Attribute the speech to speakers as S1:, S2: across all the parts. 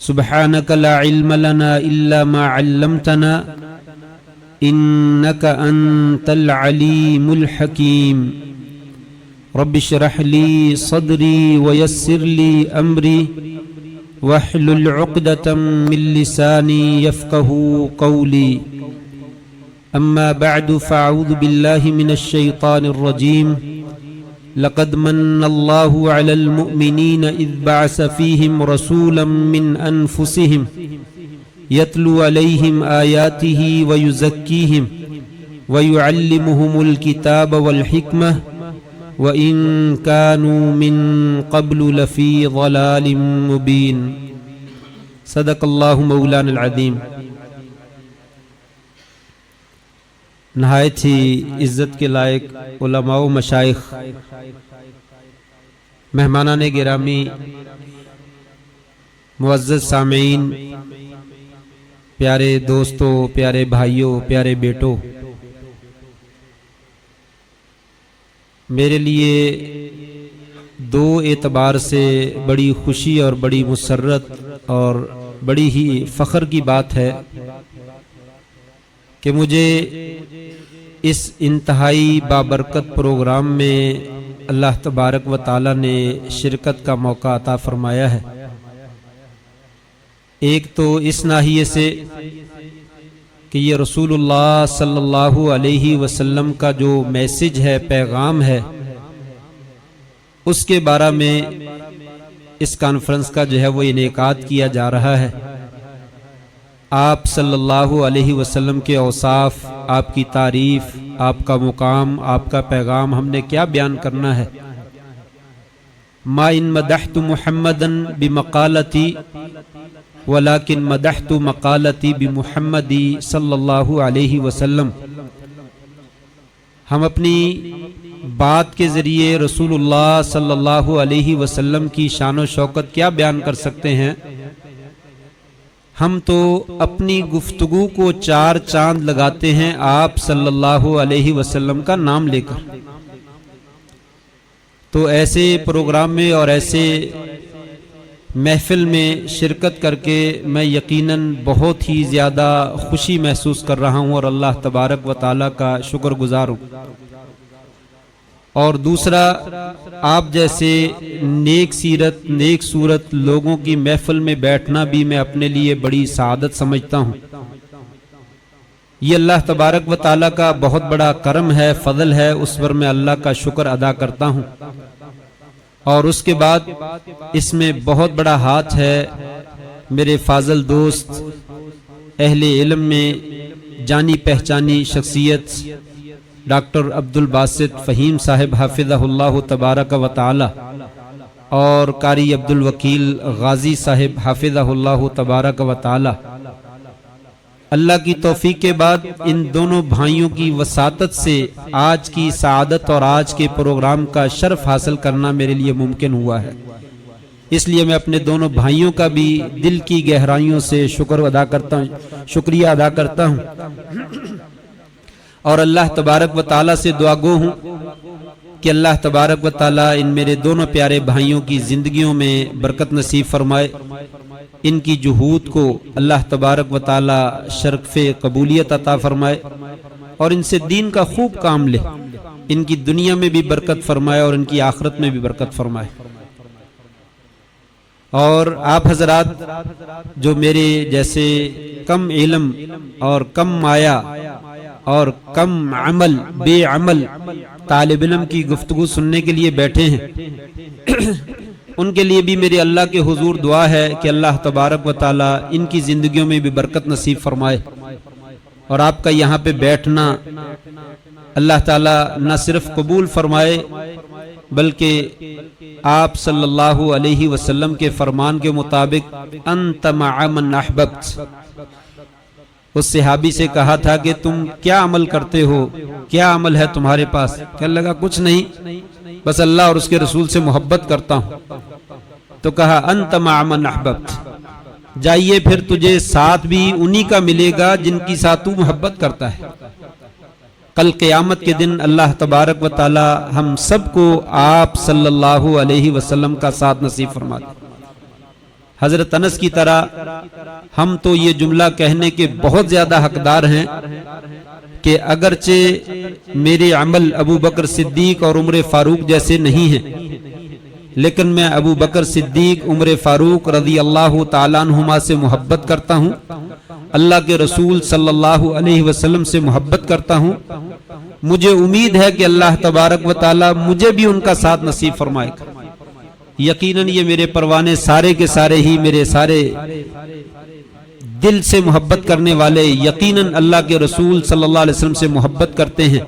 S1: سبحانك لا علم لنا إلا ما علمتنا إنك أنت العليم الحكيم رب اشرح لي صدري ويسر لي أمري واحلل عقدة من لساني يفقه قولي أما بعد فأعوذ بالله من الشيطان الرجيم لقد من الله على المؤمنين إذ بعث فيهم رسولا من أنفسهم يتلو عليهم آياته ويزكيهم ويعلمهم الكتاب والحكمة وإن كانوا من قبل لفي ضلال مبين صدق الله مولانا العظيم۔ نہایت ہی عزت کے لائق علماء و مشائخ، مہمانان گرامی، معزز سامعین، پیارے دوستوں، پیارے بھائیوں، پیارے بیٹوں، میرے لیے دو اعتبار سے بڑی خوشی اور بڑی مسرت اور بڑی ہی فخر کی بات ہے کہ مجھے اس انتہائی بابرکت پروگرام میں اللہ تبارک و تعالی نے شرکت کا موقع عطا فرمایا ہے۔ ایک تو اس ناحیے سے کہ یہ رسول اللہ صلی اللہ علیہ وسلم کا جو میسج ہے، پیغام ہے، اس کے بارے میں اس کانفرنس کا جو ہے وہ انعقاد کیا جا رہا ہے۔ آپ صلی اللہ علیہ وسلم کے اوصاف، آپ کی تعریف، آپ کا مقام، آپ کا پیغام ہم نے کیا بیان کرنا ہے۔ ما ان مدحت محمدًا بمقالتی ولكن مدحت مقالتی بمحمد صلی اللہ علیہ وسلم۔ ہم اپنی بات کے ذریعے رسول اللہ صلی اللہ علیہ وسلم کی شان و شوکت کیا بیان کر سکتے ہیں؟ ہم تو اپنی گفتگو کو چار چاند لگاتے ہیں آپ صلی اللہ علیہ وسلم کا نام لے کر۔ تو ایسے پروگرام میں اور ایسے محفل میں شرکت کر کے میں یقیناً بہت ہی زیادہ خوشی محسوس کر رہا ہوں اور اللہ تبارک و تعالیٰ کا شکر گزار ہوں۔ اور دوسرا، آپ جیسے نیک سیرت، نیک صورت لوگوں کی محفل میں بیٹھنا بھی میں اپنے لیے بڑی سعادت سمجھتا ہوں۔ یہ اللہ تبارک و تعالیٰ کا بہت بڑا کرم ہے، فضل ہے، اس پر میں اللہ کا شکر ادا کرتا ہوں۔ اور اس کے بعد اس میں بہت بڑا ہاتھ ہے میرے فاضل دوست، اہل علم میں جانی پہچانی شخصیت ڈاکٹر عبدالباسط فہیم صاحب حافظہ اللہ تبارک و تعالی اور قاری عبدالوکیل غازی صاحب حافظہ اللہ تبارک و تعالی۔ اللہ کی توفیق کے بعد ان دونوں بھائیوں کی وساطت سے آج کی سعادت اور آج کے پروگرام کا شرف حاصل کرنا میرے لیے ممکن ہوا ہے۔ اس لیے میں اپنے دونوں بھائیوں کا بھی دل کی گہرائیوں سے شکریہ ادا کرتا ہوں اور اللہ تبارک و تعالیٰ سے دعا گو ہوں کہ اللہ تبارک و تعالیٰ ان میرے دونوں پیارے بھائیوں کی زندگیوں میں برکت نصیب فرمائے، ان کی جہود کو اللہ تبارک و تعالیٰ شرف قبولیت عطا فرمائے اور ان سے دین کا خوب کام لے، ان کی دنیا میں بھی برکت فرمائے اور ان کی آخرت میں بھی برکت فرمائے۔ اور آپ حضرات جو میرے جیسے کم علم اور کم مایہ اور کم عمل، بے عمل طالب علم کی گفتگو سننے کے لیے بیٹھے ہیں، ان کے لیے بھی میری اللہ کے حضور دعا ہے کہ اللہ تبارک و تعالی ان کی زندگیوں میں بھی برکت نصیب فرمائے اور آپ کا یہاں پہ بیٹھنا اللہ تعالی نہ صرف قبول فرمائے بلکہ آپ صلی اللہ علیہ وسلم کے فرمان کے مطابق انت مع من احببت، اس صحابی سے کہا تھا کہ تم کیا عمل کرتے ہو، کیا عمل ہے تمہارے پاس؟ کہنے لگا کچھ نہیں، بس اللہ اور اس کے رسول سے محبت کرتا ہوں۔ تو کہا انت مع من احببت، جائیے پھر تجھے ساتھ بھی انہی کا ملے گا جن کی ساتھ تو محبت کرتا ہے۔ کل قیامت کے دن اللہ تبارک و تعالی ہم سب کو آپ صلی اللہ علیہ وسلم کا ساتھ نصیب فرما دے۔ حضرت انس کی طرح ہم تو یہ جملہ کہنے کے بہت زیادہ حقدار ہیں کہ اگرچہ میرے عمل ابو بکر صدیق اور عمر فاروق جیسے نہیں ہیں، لیکن میں ابو بکر صدیق، عمر فاروق رضی اللہ تعالیٰ عنہما سے محبت کرتا ہوں، اللہ کے رسول صلی اللہ علیہ وسلم سے محبت کرتا ہوں۔ مجھے امید ہے کہ اللہ تبارک و تعالیٰ مجھے بھی ان کا ساتھ نصیب فرمائے گا۔ یقیناً یہ میرے پروانے سارے کے سارے ہی میرے سارے دل سے محبت کرنے والے یقیناً اللہ کے رسول صلی اللہ علیہ وسلم سے محبت کرتے ہیں۔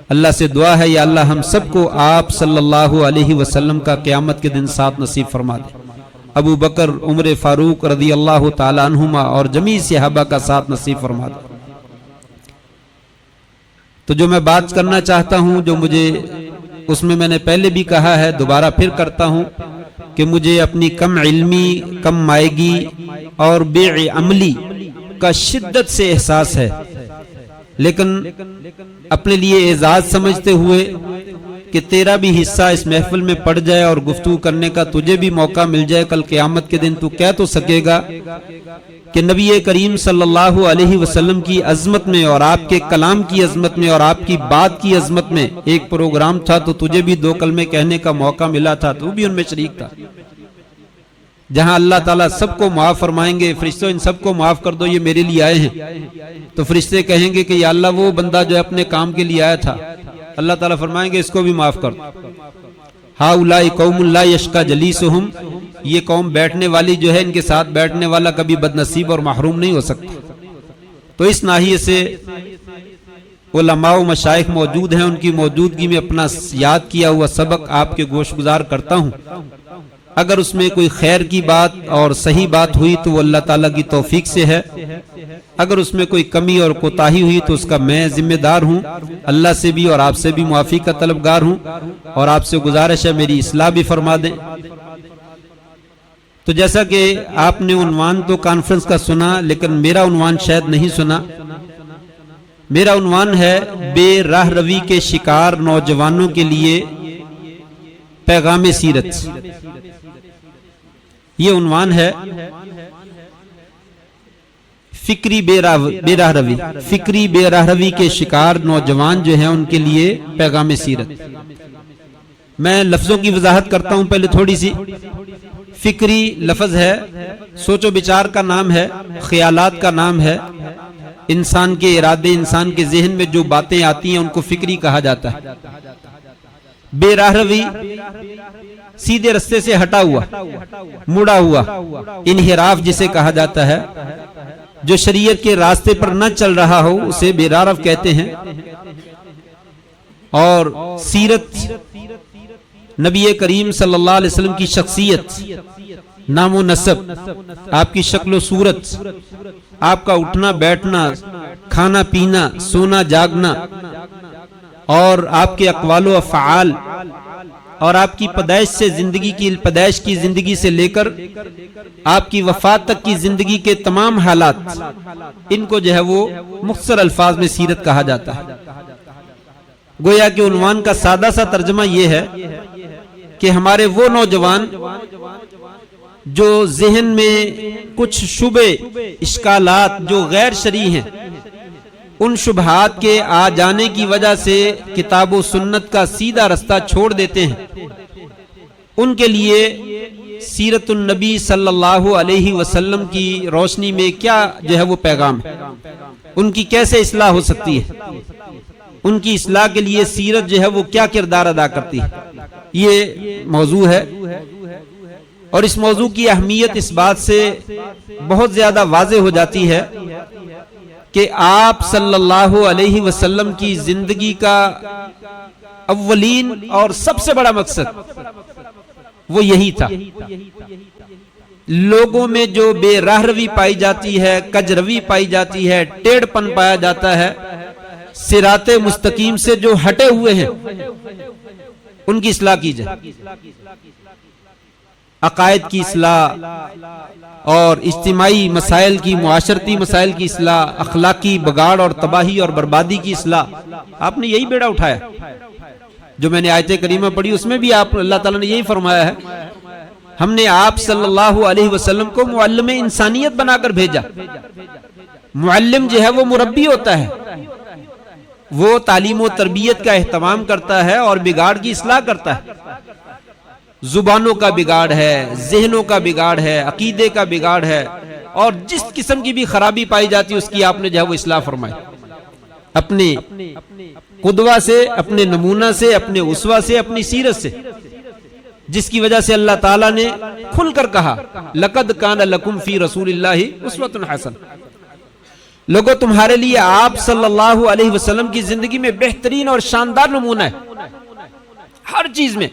S1: اللہ سے دعا ہے یا اللہ ہم سب کو آپ صلی اللہ علیہ وسلم کا قیامت کے دن ساتھ نصیب فرما دے، ابو بکر، عمر فاروق رضی اللہ تعالی عنہما اور جمیع صحابہ کا ساتھ نصیب فرما دے۔ تو جو میں بات کرنا چاہتا ہوں، جو مجھے اس میں نے پہلے بھی کہا ہے، دوبارہ پھر کرتا ہوں کہ مجھے اپنی کم علمی، کم مائگی اور بے عملی کا شدت سے احساس ہے، لیکن اپنے لیے اعزاز سمجھتے ہوئے کہ تیرا بھی حصہ اس محفل میں پڑ جائے اور گفتگو کرنے کا تجھے بھی موقع مل جائے، کل قیامت کے دن تو کہہ تو سکے گا کہ نبی کریم صلی اللہ علیہ وسلم کی عظمت میں اور آپ کے کلام کی عظمت میں اور آپ کی بات کی عظمت میں ایک پروگرام تھا تو تجھے بھی 2 کلمے کہنے کا موقع ملا تھا، تو بھی ان میں شریک تھا، جہاں اللہ تعالیٰ سب کو معاف فرمائیں گے، فرشتوں ان سب کو معاف کر دو، یہ میرے لیے آئے ہیں، تو فرشتے کہیں گے کہ یا اللہ وہ بندہ جو اپنے کام کے لیے آیا تھا، اللہ تعالیٰ فرمائیں گے اس کو بھی معاف کر دو۔ ہؤلاء قوم لا یشقی جلیسہم، یہ قوم بیٹھنے والی جو ہے، ان کے ساتھ بیٹھنے والا کبھی بد نصیب اور محروم نہیں ہو سکتا۔ تو اس ناحیے سے علماء و مشائخ موجود ہیں، ان کی موجودگی میں اپنا یاد کیا ہوا سبق آپ کے گوش گزار کرتا ہوں۔ اگر اس میں کوئی خیر کی بات اور صحیح بات ہوئی تو وہ اللہ تعالیٰ کی توفیق سے ہے، اگر اس میں کوئی کمی اور کوتاہی ہوئی تو اس کا میں ذمہ دار ہوں، اللہ سے بھی اور آپ سے بھی معافی کا طلبگار ہوں، اور آپ سے گزارش ہے میری اصلاح بھی فرما دیں۔ تو جیسا کہ آپ نے عنوان تو کانفرنس کا سنا، لیکن میرا عنوان شاید نہیں سنا۔ میرا عنوان ہے بے راہ روی کے شکار نوجوانوں کے لیے پیغام سیرت۔ یہ عنوان ہے فکری بے راہ روی، فکری بے راہ روی کے شکار نوجوان جو ہیں ان کے لیے پیغام سیرت۔ میں لفظوں کی وضاحت کرتا ہوں پہلے تھوڑی سی۔ فکری لفظ ہے، سوچ و بچار کا نام ہے، خیالات کا نام ہے، انسان کے ارادے، انسان کے ذہن میں جو باتیں آتی ہیں ان کو فکری کہا جاتا ہے۔ بے راہ روی سیدھے رستے سے ہٹا ہوا، مڑا ہوا، انحراف جسے کہا جاتا ہے، جو شریعت کے راستے پر نہ چل رہا ہو اسے بے راہ رو کہتے ہیں۔ اور سیرت، نبی کریم صلی اللہ علیہ وسلم کی شخصیت، نام و نسب، آپ کی شکل و صورت، آپ کا اٹھنا بیٹھنا، کھانا پینا، سونا جاگنا، اور آپ کے اقوال و افعال، اور آپ کی پیدائش کی زندگی سے لے کر آپ کی وفات تک کی زندگی کے تمام حالات، ان کو جو ہے وہ مختصر الفاظ میں سیرت کہا جاتا ہے۔ گویا کہ عنوان کا سادہ سا ترجمہ یہ ہے کہ ہمارے وہ نوجوان جو ذہن میں کچھ شبہ، اشکالات جو غیر شرعی ہیں، ان شبہات کے آ جانے کی وجہ سے کتاب و سنت کا سیدھا رستہ چھوڑ دیتے ہیں، ان کے لیے سیرت النبی صلی اللہ علیہ وسلم کی روشنی میں کیا جو ہے وہ پیغام ہے، ان کی کیسے اصلاح ہو سکتی ہے، ان کی اصلاح کے لیے سیرت جو ہے وہ کیا کردار ادا کرتی ہے، یہ موضوع ہے۔ اور اس موضوع کی اہمیت اس بات سے بہت زیادہ واضح ہو جاتی ہے کہ آپ صلی اللہ علیہ وسلم کی زندگی کا اولین اور سب سے بڑا مقصد وہ یہی تھا۔ لوگوں میں جو بے راہ روی پائی جاتی ہے، کج روی پائی جاتی ہے، ٹیڑھ پن پایا جاتا ہے، صراط مستقیم سے جو ہٹے ہوئے ہیں ان کی اصلاح کی جائے، عقائد کی اصلاح اور اجتماعی مسائل کی، معاشرتی مسائل کی اصلاح، اخلاقی بگاڑ اور تباہی اور بربادی کی اصلاح۔ آپ نے یہی بیڑا اٹھایا، جو میں نے آیت کریمہ پڑھی اس میں بھی آپ اللہ تعالیٰ نے یہی فرمایا ہے ہم نے آپ صلی اللہ علیہ وسلم کو معلم انسانیت بنا کر بھیجا. معلم جو ہے وہ مربی ہوتا ہے، وہ تعلیم و تربیت کا اہتمام کرتا ہے اور بگاڑ کی اصلاح کرتا ہے. زبانوں کا بگاڑ ہے، ذہنوں کا بگاڑ ہے، عقیدے کا بگاڑ ہے، اور جس قسم کی بھی خرابی پائی جاتی ہے اس کی آپ نے جو ہے وہ اصلاح فرمائی. اپنے قدوہ سے، اپنے نمونہ سے، اپنے اسوہ سے، اپنی سیرت سے، جس کی وجہ سے اللہ تعالیٰ نے کھل کر کہا لَقَدْ كَانَ لَكُمْ فِي رَسُولِ اللَّهِ أُسْوَةٌ حَسَنَةٌ. لوگوں تمہارے لیے آپ صلی اللہ علیہ وسلم کی زندگی میں بہترین اور شاندار نمونہ ہے ہر چیز میں.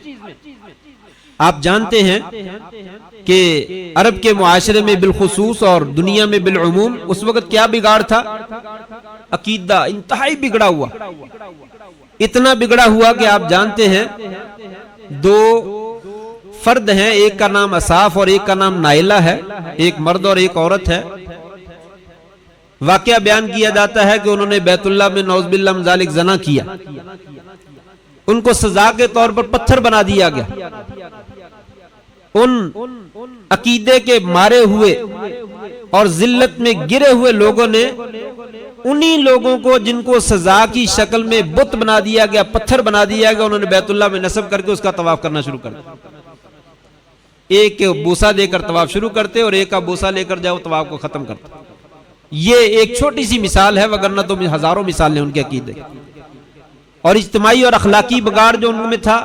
S1: آپ جانتے ہیں کہ عرب کے معاشرے میں بالخصوص اور دنیا میں بالعموم اس وقت کیا بگاڑ تھا؟ عقیدہ انتہائی بگڑا ہوا، اتنا بگڑا ہوا کہ آپ جانتے ہیں دو فرد ہیں، ایک کا نام اصاف اور ایک کا نام نائلہ ہے، ایک مرد اور ایک عورت ہے. واقعہ بیان کیا جاتا ہے کہ انہوں نے بیت اللہ میں نعوذ باللہ من ذالک زنا کیا. ان کو سزا کے طور پر پتھر بنا دیا گیا. ان عقیدے کے مارے ہوئے اور ذلت میں گرے ہوئے لوگوں نے انہی لوگوں کو جن کو سزا کی شکل میں بت بنا دیا گیا، پتھر بنا دیا گیا، انہوں نے بیت اللہ میں نصب کر کے اس کا طواف کرنا شروع کر دیا. ایک بوسہ دے کر طواف شروع کرتے اور ایک کا بوسہ لے کر جاؤ طواف کو ختم کرتے. یہ ایک چھوٹی سی مثال ہے، وگرنہ تو ہزاروں مثال ہیں ان کے عقیدے. اور اجتماعی اور اخلاقی بگاڑ جو ان میں تھا،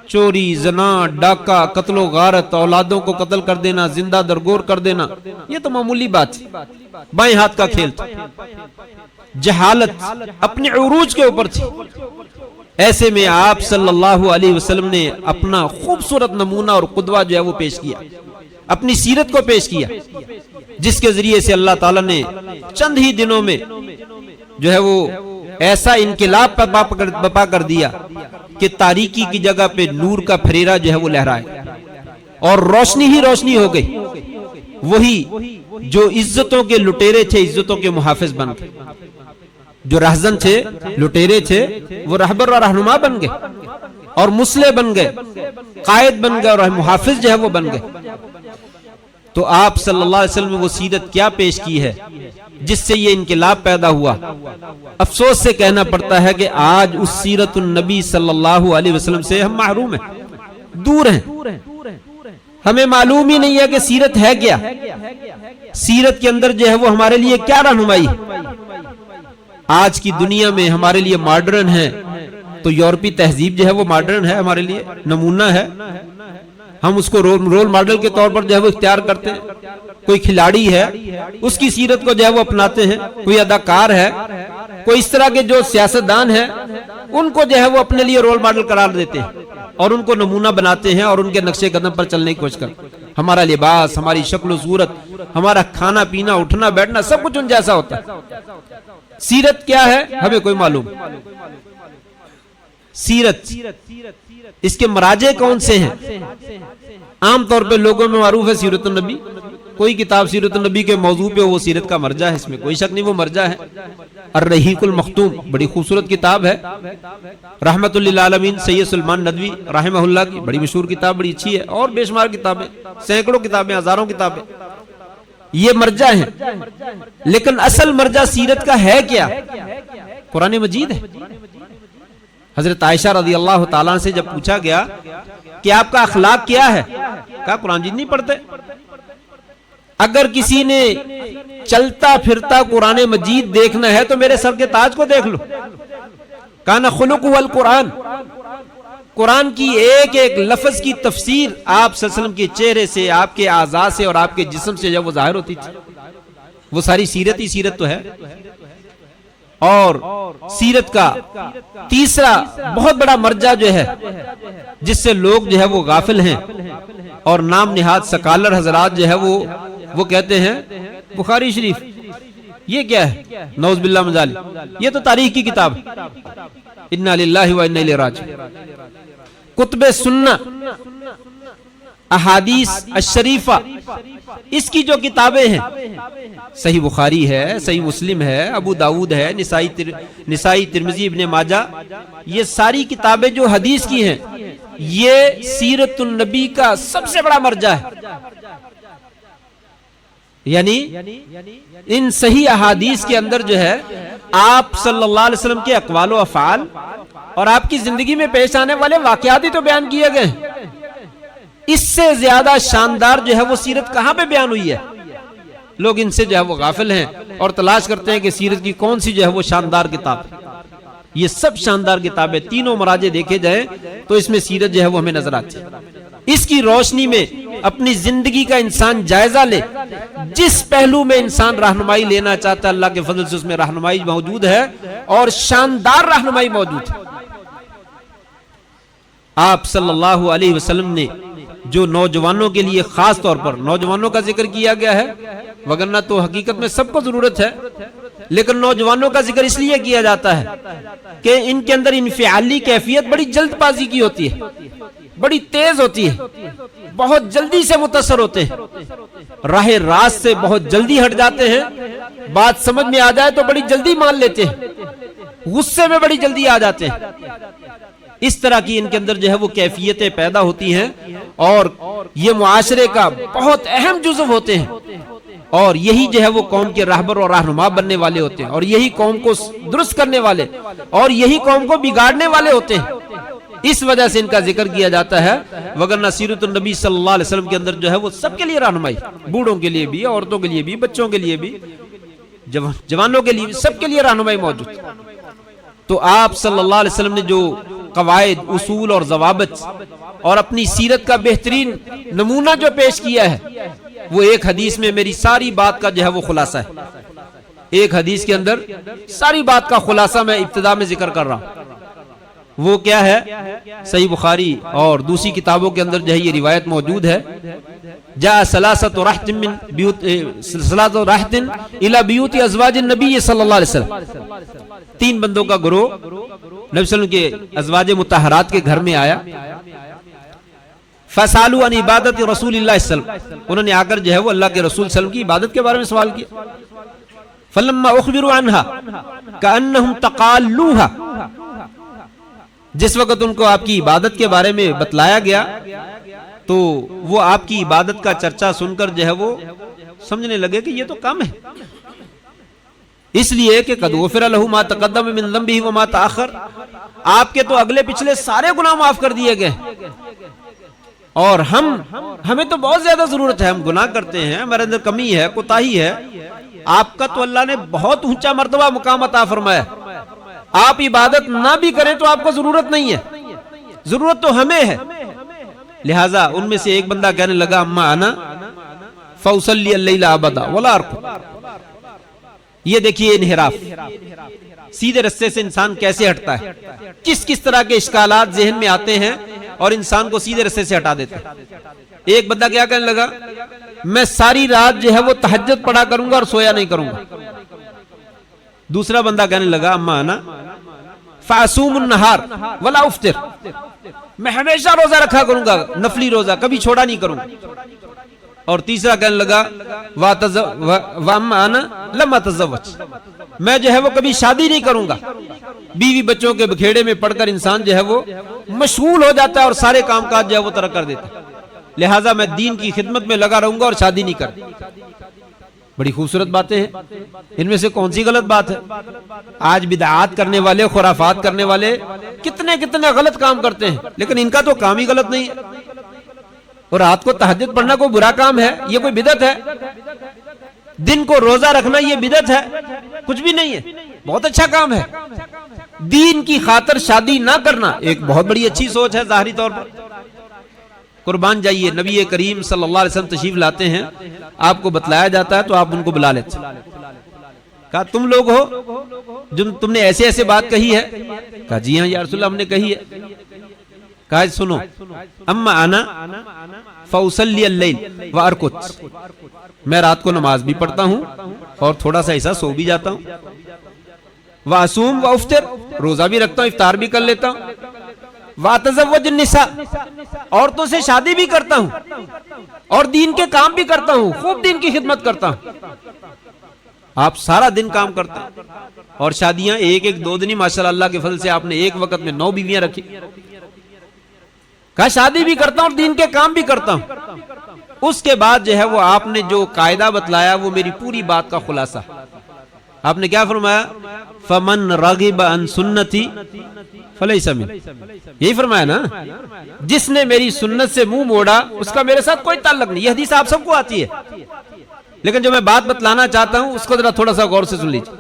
S1: چوری، زنا، ڈاکہ، قتل و غارت، اولادوں کو قتل کر دینا، زندہ درگور کر دینا، یہ تو معمولی بات تھی، بائیں ہاتھ کا کھیل تھا. جہالت اپنے عروج کے اوپر تھی. ایسے میں آپ صلی اللہ علیہ وسلم نے اپنا خوبصورت نمونہ اور قدوہ جو ہے وہ پیش کیا، اپنی سیرت کو پیش کیا، جس کے ذریعے سے اللہ تعالیٰ نے چند ہی دنوں میں جو ہے وہ ایسا انقلاب برپا کر دیا کہ تاریکی کی جگہ پہ نور کا پھریرا جو ہے وہ لہرائے اور روشنی ہی روشنی ہو گئی. وہی جو عزتوں کے لٹیرے تھے عزتوں کے محافظ بن گئے، جو رہزن تھے، لٹیرے تھے، وہ رہبر اور رہنما بن گئے اور مسلح بن گئے، قائد بن گئے اور محافظ جو ہے وہ بن گئے. تو آپ صلی اللہ علیہ وسلم نے وہ سیرت کیا پیش کی ہے جس سے یہ انقلاب پیدا ہوا. افسوس سے کہنا پڑتا ہے کہ آج اس سیرت النبی صلی اللہ علیہ وسلم سے ہم محروم ہیں، دور ہیں. ہمیں معلوم ہی نہیں ہے کہ سیرت ہے کیا، سیرت کے اندر جو ہے وہ ہمارے لیے کیا رہنمائی. آج کی دنیا میں ہمارے لیے ماڈرن ہے تو یورپی تہذیب جو ہے وہ ماڈرن ہے، ہمارے لیے نمونہ ہے. ہم اس کو رول ماڈل کے طور پر جو ہے وہ اختیار کرتے ہیں. کوئی کھلاڑی ہے اس کی سیرت کو جو ہے وہ اپناتے ہیں، کوئی اداکار ہے، کوئی اس طرح کے جو سیاستدان ہیں ان کو جو ہے وہ اپنے لیے رول ماڈل قرار دیتے ہیں اور ان کو نمونہ بناتے ہیں اور ان کے نقشے قدم پر چلنے کی کوشش کرتے ہیں. ہمارا لباس، ہماری شکل و صورت، ہمارا کھانا پینا، اٹھنا بیٹھنا سب کچھ ان جیسا ہوتا ہے. سیرت کیا ہے ہمیں کوئی معلوم. سیرت اس کے مراجع کون سے ہیں؟ عام طور پہ لوگوں میں معروف ہے سیرت النبی. کوئی کتاب سیرت النبی کے موضوع پہ وہ سیرت کا مرجع ہے، اس میں کوئی شک نہیں وہ مرجع ہے. الرحیق المختوم بڑی خوبصورت کتاب ہے، رحمت للعالمین سید سلمان ندوی رحمہ اللہ کی بڑی مشہور کتاب، بڑی اچھی ہے. اور بے شمار کتابیں، سینکڑوں کتابیں، ہزاروں کتابیں، یہ مرجع ہیں. لیکن اصل مرجع سیرت کا ہے کیا؟ قرآن مجید ہے. حضرت عائشہ رضی اللہ تعالیٰ سے جب پوچھا گیا کہ آپ کا اخلاق کیا ہے، کہا قرآن مجید نہیں پڑھتے. اگر کسی نے چلتا پھرتا قرآن مجید دیکھنا ہے تو میرے سر کے تاج کو دیکھ لو. کانا خلق والقرآن، قرآن کی ایک ایک لفظ کی تفسیر آپ صلی اللہ علیہ وسلم کے چہرے سے، آپ کے اعضاء سے اور آپ کے جسم سے جب وہ ظاہر ہوتی تھی. وہ ساری سیرت ہی سیرت تو ہے. اور سیرت کا تیسرا بہت بڑا مرجع جو ہے جس سے لوگ جو ہے وہ غافل ہیں اور نام نہاد سکالر حضرات جو ہے وہ کہتے ہیں بخاری شریف. یہ کیا ہے؟ نعوذ باللہ من ذالک، یہ تو تاریخ کی کتاب ہے. انا للہ و انا الیہ راجعون. کتب سنہ، احادیث الشریفہ، اس کی جو کتابیں ہیں، صحیح بخاری ہے، صحیح مسلم ہے، ابو داود ہے، نسائی ترمذی ابن ماجہ، یہ ساری کتابیں جو حدیث کی ہیں یہ سیرت النبی کا سب سے بڑا مرجع ہے. یعنی ان صحیح احادیث کے اندر جو ہے آپ صلی اللہ علیہ وسلم کے اقوال و افعال اور آپ کی زندگی میں پیش آنے والے واقعات ہی تو بیان کیے گئے ہیں. اس سے زیادہ شاندار جو ہے وہ سیرت کہاں پہ بیان ہوئی ہے؟ لوگ ان سے جو ہے وہ غافل ہیں اور تلاش کرتے ہیں کہ سیرت کی کون سی جو ہے وہ شاندار کتاب. یہ سب شاندار کتابیں، تینوں مراجع دیکھے جائیں تو اس میں سیرت جو ہے وہ ہمیں نظر آتی ہے. اس کی روشنی میں اپنی زندگی کا انسان جائزہ لے. جس پہلو میں انسان رہنمائی لینا چاہتا ہے اللہ کے فضل سے اس میں رہنمائی موجود ہے اور شاندار رہنمائی موجود ہے. آپ صلی اللہ علیہ وسلم نے جو نوجوانوں کے لیے خاص طور پر نوجوانوں کا ذکر کیا گیا ہے، وگرنہ تو حقیقت میں سب کو ضرورت ہے، لیکن نوجوانوں کا ذکر اس لیے کیا جاتا ہے کہ ان کے اندر انفعالی کیفیت بڑی جلد بازی کی ہوتی ہے، بڑی تیز ہوتی ہے، بہت جلدی سے متاثر ہوتے ہیں، راہ راست سے بہت جلدی ہٹ جاتے ہیں، بات سمجھ میں آ جائے تو بڑی جلدی مان لیتے ہیں، غصے میں بڑی جلدی آ جاتے ہیں. اس طرح کی ان کے اندر جو ہے وہ کیفیتیں پیدا ہوتی ہیں اور یہ معاشرے کا بہت اہم جزو ہوتے ہیں اور یہی جو ہے وہ قوم کے رہبر اور رہنما بننے والے ہوتے ہیں اور یہی قوم کو درست کرنے والے اور یہی قوم کو بگاڑنے والے ہوتے ہیں. اس وجہ سے ان کا ذکر کیا جاتا ہے، وگرنہ سیرت النبی صلی اللہ علیہ وسلم کے اندر جو ہے وہ سب کے لیے رہنمائی، بوڑھوں کے لیے بھی، عورتوں کے لیے بھی، بچوں کے لیے بھی، جوانوں کے لیے بھی، سب کے لیے رہنمائی موجود. تو آپ صلی اللہ علیہ وسلم نے جو قواعد، اصول اور ضوابط اور اپنی سیرت کا بہترین نمونہ جو پیش کیا ہے وہ ایک حدیث میں میری ساری بات کا جو ہے وہ خلاصہ ہے. ایک حدیث کے اندر ساری بات کا خلاصہ میں ابتدا میں ذکر کر رہا ہوں. وہ کیا ہے؟ صحیح بخاری اور دوسری کتابوں کے اندر جو ہے یہ روایت موجود ہے. جاء ثلاثۃ رحت من بیوت ثلاثۃ رحت الی بیوت ازواج النبی صلی اللہ علیہ وسلم. 3 بندوں کا گروہ نبی صلی اللہ علیہ وسلم کے ازواج مطہرات کے گھر میں آیا. فسالوا عن عبادت رسول اللہ صلی اللہ علیہ وسلم، انہوں نے آ کر جو ہے وہ اللہ کے رسول صلی اللہ علیہ وسلم کی عبادت کے بارے میں سوال کیا. فلما اخبروا عنها كانهم تقالوها، جس وقت ان کو آپ کی عبادت کے بارے میں بتلایا گیا تو وہ آپ کی عبادت کا چرچا سن کر جو ہے وہ سمجھنے لگے کہ یہ تو کم ہے، اس لیے کہ قد غفر له ما تقدم من ذنبه وما تاخر، آپ کے تو اگلے پچھلے سارے گناہ معاف کر دیے گئے اور ہمیں تو بہت زیادہ ضرورت ہے، ہم گناہ کرتے ہیں، ہمارے اندر کمی ہے، کوتاہی ہے. آپ کا تو اللہ نے بہت اونچا مرتبہ مقام عطا فرمایا، آپ عبادت نہ بھی کریں تو آپ کو ضرورت نہیں ہے، ضرورت تو ہمیں ہے. لہٰذا ان میں سے ایک بندہ کہنے لگا اما انا فاصلی اللیل ابدا ولا ارقد. یہ دیکھیے انحراف، سیدھے رستے سے انسان کیسے ہٹتا ہے، کس طرح کے اشکالات ذہن میں آتے ہیں اور انسان کو سیدھے رستے سے ہٹا دیتے ہیں. ایک بندہ کیا کہنے لگا، میں ساری رات جو ہے وہ تہجد پڑھا کروں گا اور سویا نہیں کروں گا. دوسرا بندہ کہنے لگا اما انا فاصوم النہار ولا افطر، میں ہمیشہ روزہ رکھا کروں گا، نفلی روزہ کبھی چھوڑا نہیں کروں گا. اور تیسرا کہنے لگا واما انا لم اتزوج، میں جو ہے وہ کبھی شادی نہیں کروں گا. بیوی بچوں کے بکھیڑے میں پڑھ کر انسان جو ہے وہ مشغول ہو جاتا ہے اور سارے کام کاج جو ہے وہ ترک کر دیتا ہے. لہٰذا میں دین کی خدمت میں لگا رہوں گا اور شادی نہیں کروں. بڑی خوبصورت باتیں ہیں، ان میں سے کون سی غلط بات ہے؟ آج بدعات کرنے والے، خرافات کرنے والے کتنے غلط کام کرتے ہیں، لیکن ان کا تو کام ہی غلط نہیں ہے. اور رات کو تہجد پڑھنا کوئی برا کام ہے؟ یہ کوئی بدعت ہے؟ دن کو روزہ رکھنا یہ بدعت ہے؟ کچھ بھی نہیں ہے، بہت اچھا کام ہے. دین کی خاطر شادی نہ کرنا ایک بہت بڑی اچھی سوچ ہے ظاہری طور پر. قربان جائیے، نبی کریم صلی اللہ علیہ وسلم تشریف لاتے ہیں، آپ کو بتلایا جاتا ہے تو آپ ان کو بلا لیتے. کہا تم لوگ ہو جو تم نے ایسے بات کہی ہے؟ کہا جی ہاں یا رسول اللہ ہم نے کہی ہے. کہا سنو اما انا فاصلی اللیل وارقد، میں رات کو نماز بھی پڑھتا ہوں اور تھوڑا سا ایسا سو بھی جاتا ہوں. واصوم وافطر، روزہ بھی رکھتا ہوں، افطار بھی کر لیتا ہوں. واتزوج النساء، عورتوں سے شادی بھی کرتا ہوں اور دین کے کام بھی کرتا ہوں، خوب دین کی خدمت کرتا ہوں. آپ سارا دن کام کرتے ہیں اور شادیاں ایک 2 دن ہی ماشاءاللہ اللہ کے فضل سے آپ نے ایک وقت میں 9 بیویاں رکھی. کہا شادی بھی کرتا ہوں اور دین کے کام بھی کرتا ہوں. اس کے بعد جو ہے وہ آپ نے جو قاعدہ بتلایا وہ میری پوری بات کا خلاصہ. آپ نے کیا فرمایا؟ فمن رغب عن سنتی فلیس منی. یہی فرمایا نا, جس نے میری سنت سے منہ موڑا اس کا میرے ساتھ کوئی تعلق نہیں. یہ حدیث آپ سب کو آتی ہے, لیکن جو میں بات بتلانا چاہتا ہوں اس کو ذرا تھوڑا سا غور سے سن لیجیے.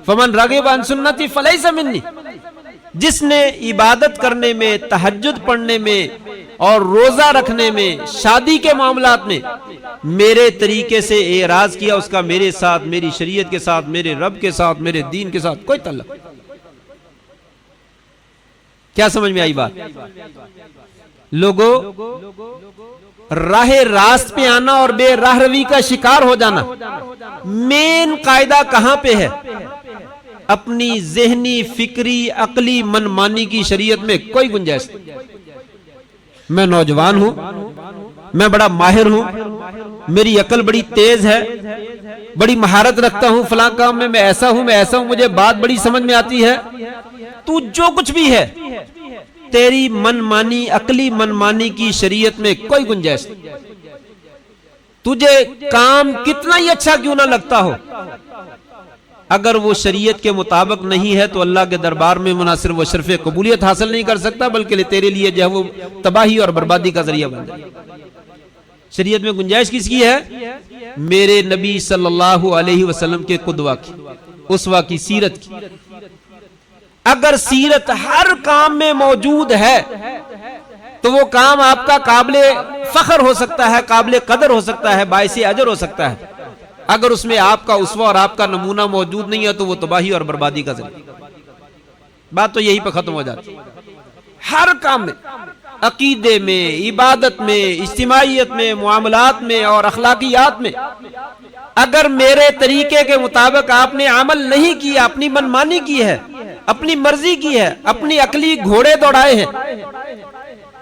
S1: فمن رغب عن سنتی فلیس منی, جس نے عبادت کرنے میں, تہجد پڑھنے میں اور روزہ رکھنے میں, شادی کے معاملات میں میرے طریقے سے اعراض کیا, اس کا میرے ساتھ, میری شریعت کے ساتھ, میرے رب کے ساتھ, میرے دین کے ساتھ کوئی تعلق. کیا سمجھ میں آئی بات؟ لوگوں, راہ راست پہ آنا اور بے راہ روی کا شکار ہو جانا مین قاعدہ کہاں پہ ہے؟ اپنی ذہنی, فکری, عقلی منمانی کی شریعت میں کوئی گنجائش نہیں. میں نوجوان ہوں, میں بڑا ماہر ہوں, میری عقل بڑی تیز ہے, بڑی مہارت رکھتا ہوں, فلاں کام میں میں ایسا ہوں, میں ایسا ہوں, مجھے بات بڑی سمجھ میں آتی ہے. تو جو کچھ بھی ہے تیری منمانی, عقلی منمانی کی شریعت میں کوئی گنجائش نہیں. تجھے کام کتنا ہی اچھا کیوں نہ لگتا ہو, اگر وہ شریعت کے مطابق نہیں ہے تو اللہ کے دربار میں مناصر وہ شرف قبولیت حاصل نہیں کر سکتا, بلکہ تیرے لیے جو ہے وہ تباہی اور بربادی کا ذریعہ بن جائے. شریعت میں گنجائش کس کی ہے؟ میرے نبی صلی اللہ علیہ وسلم کے قدوہ کی, اسوہ کی, سیرت کی. اگر سیرت ہر کام میں موجود ہے تو وہ کام آپ کا قابل فخر ہو سکتا ہے, قابل قدر ہو سکتا ہے, باعث اجر ہو سکتا ہے. اگر اس میں آپ کا اسوہ اور آپ کا نمونہ موجود نہیں ہے تو وہ تباہی اور بربادی کا ذریعہ. بات تو یہی پہ ختم ہو جاتی ہے. ہر کام میں, عقیدے میں, عبادت میں, اجتماعیت میں, معاملات میں اور اخلاقیات میں اگر میرے طریقے کے مطابق آپ نے عمل نہیں کیا, اپنی منمانی کی ہے, اپنی مرضی کی ہے, اپنی عقلی گھوڑے دوڑائے ہیں,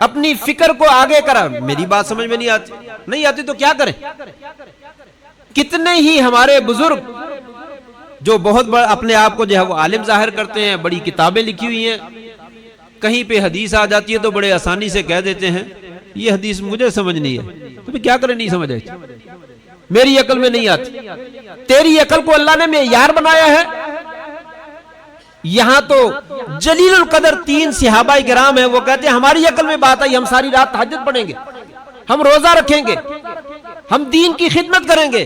S1: اپنی فکر کو آگے کرا, میری بات سمجھ میں نہیں آتی تو کیا کریں؟ کتنے ہی ہمارے بزرگ جو بہت بڑا اپنے آپ کو جو ہے وہ عالم ظاہر کرتے ہیں, بڑی کتابیں لکھی ہوئی ہیں, کہیں پہ حدیث آ جاتی ہے تو بڑے آسانی سے کہہ دیتے ہیں یہ حدیث مجھے سمجھ نہیں ہے. تو کیا کریں, نہیں سمجھ آئی, میری عقل میں نہیں آتی. تیری عقل کو اللہ نے معیار بنایا ہے. یہاں تو جلیل القدر 3 صحابہ کرام ہیں, وہ کہتے ہیں ہماری عقل میں بات آئی, ہم ساری رات تہجد پڑھیں گے, ہم روزہ رکھیں گے, ہم دین کی خدمت کریں گے.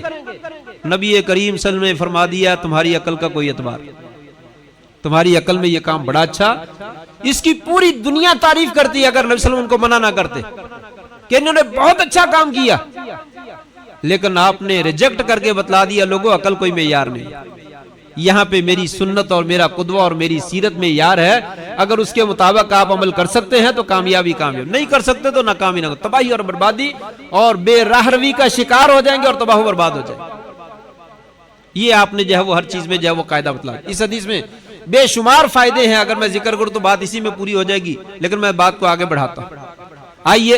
S1: نبی کریم صلی اللہ علیہ وسلم نے فرما دیا تمہاری عقل کا کوئی اعتبار, تمہاری عقل میں یہ کام بڑا اچھا, اس کی پوری دنیا تعریف کرتی ہے اگر نبی صلی اللہ علیہ وسلم ان کو منع نہ کرتے کہ انہوں نے بہت اچھا کام کیا, لیکن آپ نے ریجیکٹ کر کے بتلا دیا لوگوں عقل کوئی معیار نہیں. یہاں پہ میری سنت اور میرا قدوہ اور میری سیرت میں یار ہے, اگر اس کے مطابق آپ عمل کر سکتے ہیں تو کامیابی, نہیں کر سکتے تو ناکامی, نہ تباہی اور بربادی اور بے راہ روی کا شکار ہو جائیں گے اور تباہ و برباد ہو جائیں گے. یہ آپ نے جو ہے وہ ہر چیز میں جو ہے وہ قاعدہ بتلا. اس حدیث میں بے شمار فائدے ہیں, اگر میں ذکر کروں تو بات اسی میں پوری ہو جائے گی, لیکن میں بات کو آگے بڑھاتا ہوں. آئیے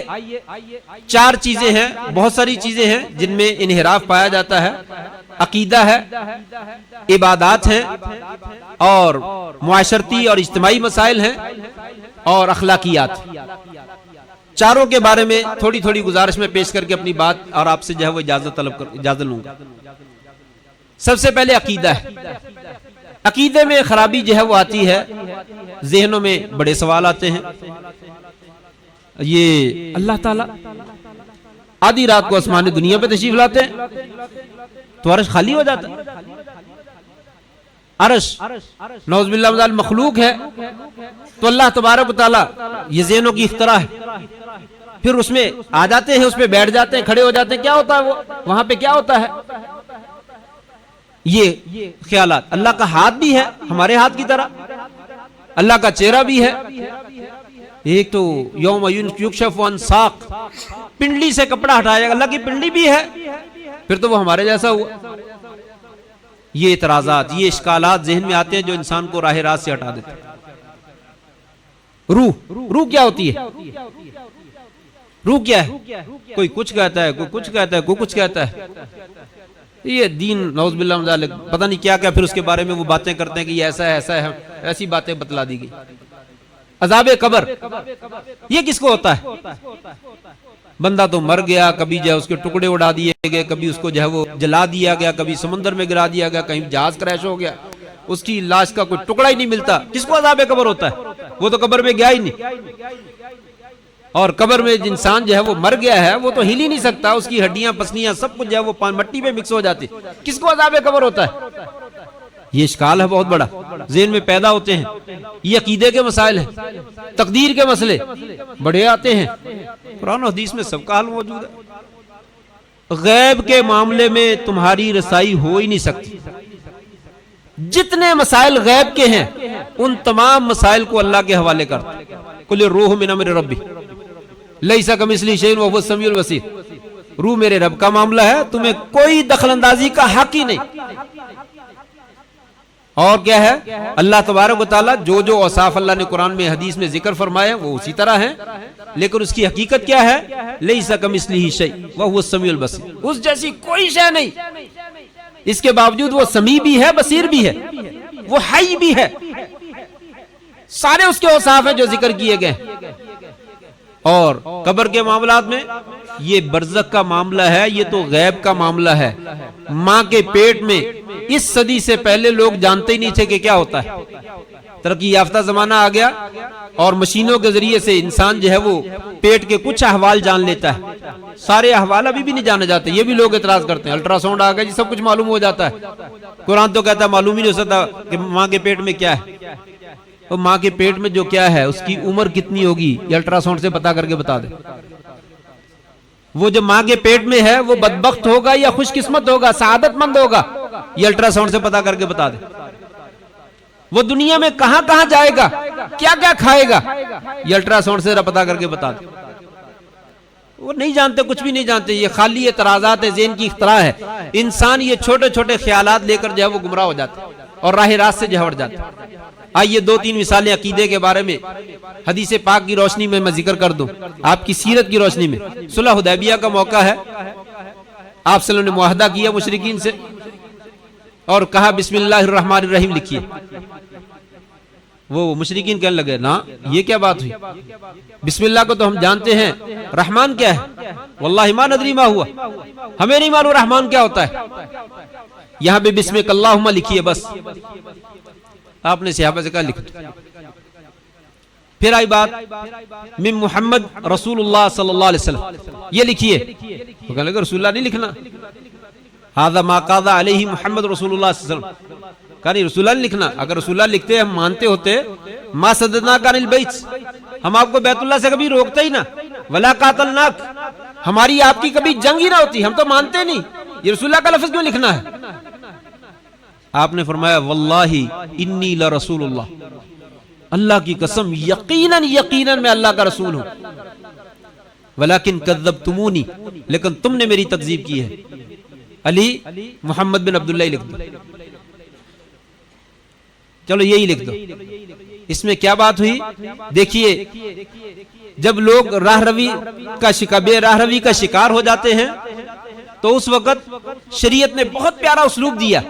S1: 4 چیزیں ہیں, بہت ساری چیزیں ہیں جن میں انحراف پایا جاتا ہے. عقیدہ ہے, عبادات ہیں, اور معاشرتی اور اجتماعی مسائل ہیں, اور اخلاقیات. چاروں کے بارے میں تھوڑی تھوڑی گزارش میں پیش کر کے اپنی بات اور آپ سے جو ہے وہ اجازت لوں گا. سب سے پہلے عقیدہ ہے. عقیدے میں خرابی جو ہے وہ آتی ہے, ذہنوں میں بڑے سوال آتے ہیں. یہ اللہ تعالیٰ آدھی رات کو آسمان دنیا پہ تشریف لاتے ہیں تو عرش خالی ہو جاتا ہے. عرش نعوذ باللہ من ذالک مخلوق ہے تو اللہ تبارک و تعالیٰ یہ ذہنوں کی اختراع ہے. پھر اس میں آ جاتے ہیں, اس پہ بیٹھ جاتے ہیں, کھڑے ہو جاتے ہیں, کیا ہوتا ہے وہ وہاں پہ کیا ہوتا ہے؟ یہ خیالات. اللہ کا ہاتھ بھی ہے ہمارے ہاتھ کی طرح, اللہ کا چہرہ بھی ہے. ایک تو یوم یکشف عن ساق, پنڈلی سے کپڑا ہٹایا جائے گا, اللہ کی پنڈلی بھی ہے, پھر تو وہ ہمارے جیسا ہوا. یہ اعتراضات, یہ اشکالات ذہن میں آتے ہیں جو انسان کو راہ راست سے ہٹا دیتے ہیں. روح کیا ہوتی ہے؟ روح کیا ہے؟ کوئی کچھ کہتا ہے, کوئی کچھ کہتا ہے, کوئی کچھ کہتا ہے. یہ دین نعوذ باللہ من ذالک پتہ نہیں کیا کیا, پھر اس کے بارے میں وہ باتیں کرتے ہیں کہ یہ ایسا ہے, ایسا ہے, ایسی باتیں بتلا دی گئی. عذاب قبر یہ کس کو ہوتا ہے؟ بندہ تو مر گیا، کبھی جو ہے اس کے ٹکڑے اڑا دیے گئے، کبھی اس کو جو ہے وہ جلا دیا گیا، کبھی سمندر میں گرا دیا گیا، کہیں جہاز کریش ہو گیا، اس کی لاش کا کوئی ٹکڑا ہی نہیں ملتا، کس کو عذاب قبر ہوتا ہے؟ وہ تو قبر میں گیا ہی نہیں، اور قبر میں انسان جو ہے وہ مر گیا ہے، وہ تو ہل ہی نہیں سکتا، اس کی ہڈیاں پسلیاں سب کچھ جو ہے وہ مٹی میں مکس ہو جاتی، کس کو عذاب قبر ہوتا ہے؟ یہ اشکال ہے بہت بڑا، ذہن میں پیدا ہوتے ہیں، یہ عقیدے کے مسائل ہیں، تقدیر کے مسئلے بڑے آتے ہیں، قرآن و حدیث میں سب کا حل موجود ہے۔ غیب کے معاملے میں تمہاری رسائی ہو ہی نہیں سکتی، جتنے مسائل غیب کے ہیں ان تمام مسائل کو اللہ کے حوالے کر، قل الروح من امر ربی لیس کمثلہ شیء وہو السمیع البصیر، روح میرے رب کا معاملہ ہے، تمہیں کوئی دخل اندازی کا حق ہی نہیں۔ اور کیا ہے؟ اللہ تبارک و تعالیٰ جو جو اوصاف اللہ نے قرآن میں حدیث میں ذکر فرمائے وہ اسی طرح ہیں، لیکن اس کی حقیقت کیا ہے؟ لیس کمثلہ شیء وہو السمیع البصیر، اس جیسی کوئی شے نہیں، اس کے باوجود وہ سمیع بھی ہے، بصیر بھی ہے، وہ حی بھی ہے، سارے اس کے اوصاف ہیں جو ذکر کیے گئے۔ اور قبر کے معاملات میں یہ برزخ کا معاملہ ہے، یہ تو غیب کا معاملہ ہے، ماں کے پیٹ میں اس صدی سے پہلے لوگ جانتے ہی نہیں تھے کہ کیا ہوتا ہے، ترقی یافتہ زمانہ آ گیا اور مشینوں کے ذریعے سے انسان جو ہے وہ پیٹ کے کچھ احوال جان لیتا ہے، سارے احوال ابھی بھی نہیں جانے جاتے، یہ بھی لوگ اعتراض کرتے ہیں الٹرا ساؤنڈ آ گیا جی سب کچھ معلوم ہو جاتا ہے، قرآن تو کہتا ہے معلوم ہی نہیں ہو سکتا کہ ماں کے پیٹ میں کیا ہے، تو ماں کے پیٹ میں جو کیا ہے اس کی عمر کتنی ہوگی یہ الٹرا ساؤنڈ سے پتا کر کے بتا دے، وہ جو ماں کے پیٹ میں ہے وہ بدبخت ہوگا یا خوش قسمت ہوگا، سعادت مند ہوگا، یہ الٹرا ساؤنڈ سے پتا کر کے بتا دے، وہ دنیا میں کہاں کہاں جائے گا، کیا کیا کھائے گا، یہ الٹرا ساؤنڈ سے پتا کر کے بتا دے، وہ نہیں جانتے، کچھ بھی نہیں جانتے، یہ خالی اعتراضات ہے، ذہن کی اختراع ہے، انسان یہ چھوٹے چھوٹے خیالات لے کر جو ہے وہ گمراہ ہو جاتا ہے اور راہ راست سے جھوٹ جاتا ہے۔ آئیے دو تین مثالیں عقیدے کے بارے میں حدیث پاک کی روشنی میں ذکر کر دوں، آپ کی سیرت کی روشنی میں۔ صلح حدیبیہ کا موقع ہے، آپ صلی اللہ علیہ وسلم نے معاہدہ کیا مشرکین سے اور کہا بسم اللہ الرحمن الرحیم لکھیے، وہ مشرکین کہنے لگے نا یہ کیا بات ہوئی، بسم اللہ کو تو ہم جانتے ہیں، رحمان کیا ہے، واللہ ما ندری ما ہوا، ہمیں نہیں معلوم رحمان کیا ہوتا ہے، یہاں پہ بسمک اللہم لکھیے بس، آپ نے صحابہ سے کہا لکھ دو۔ پھر آئی بات من محمد رسول اللہ صلی اللہ علیہ وسلم، یہ لکھیے، وہ کہنے لگے رسول اللہ نہیں لکھنا، ھذا ما قاضى علیہ محمد رسول اللہ صلی اللہ علیہ وسلم، کہا نہیں رسول اللہ نہیں لکھنا، اگر رسول اللہ لکھتے ہم مانتے ہوتے ما صددناک عن البیت، ہم آپ کو بیت اللہ سے کبھی روکتے ہی نہ، ولا قاتلناک، ہماری آپ کی کبھی جنگ ہی نہ ہوتی، ہم تو مانتے نہیں، یہ رسول اللہ کا لفظ کیوں لکھنا ہے؟ آپ نے فرمایا واللہ انی لرسول اللہ، اللہ کی قسم یقیناً یقیناً میں اللہ کا رسول ہوں، ولیکن کذبتمونی، لیکن تم نے میری تکذیب کی ہے، علی محمد بن عبداللہ لکھ دو، چلو یہی لکھ دو۔ اس میں کیا بات ہوئی دیکھیے، جب لوگ راہ روی کا شکار ہو جاتے ہیں تو اس وقت شریعت نے بہت پیارا اسلوب دیا،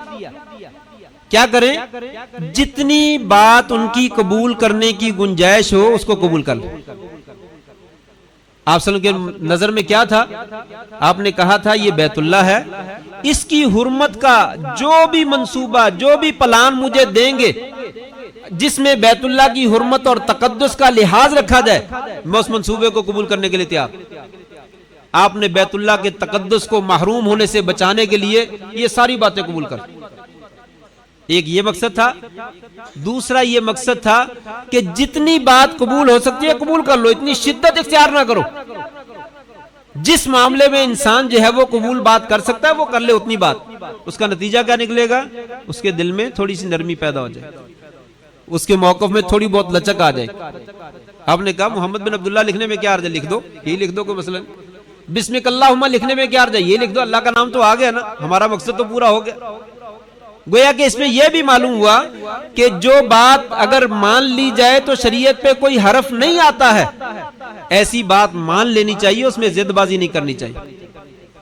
S1: کیا کریں، جتنی بات ان کی قبول کرنے کی گنجائش ہو اس کو قبول کر لیں۔ آپ صلی اللہ علیہ وسلم کے نظر میں کیا تھا؟ آپ نے کہا تھا یہ بیت اللہ ہے، اس کی حرمت کا جو بھی منصوبہ، جو بھی پلان مجھے دیں گے جس میں بیت اللہ کی حرمت اور تقدس کا لحاظ رکھا جائے، میں اس منصوبے کو قبول کرنے کے لیے تیار۔ آپ نے بیت اللہ کے تقدس کو محروم ہونے سے بچانے کے لیے یہ ساری باتیں قبول کر، ایک یہ مقصد تھا، دوسرا یہ مقصد تھا کہ جتنی بات قبول ہو سکتی ہے قبول کر لو، اتنی شدت اختیار نہ کرو، جس معاملے میں انسان جو ہے وہ قبول بات کر سکتا ہے وہ کر لے اتنی بات، اس کا نتیجہ کیا نکلے گا، اس کے دل میں تھوڑی سی نرمی پیدا ہو جائے، اس کے موقف میں تھوڑی بہت لچک آ جائے۔ آپ نے کہا محمد بن عبداللہ لکھنے میں کیا عرض ہے، لکھ دو، یہ لکھ دو، کوئی مسئلہ نہیں، بسمک اللہم لکھنے میں کیا عرض ہے، یہ لکھ دو، اللہ کا نام تو آ گیا نا، ہمارا مقصد تو پورا ہو گیا۔ گویا کہ اس میں یہ بھی معلوم ہوا کہ جو بات اگر مان لی جائے تو شریعت پہ کوئی حرف نہیں آتا ہے، ایسی بات مان لینی چاہیے، اس میں ضد بازی نہیں کرنی چاہیے،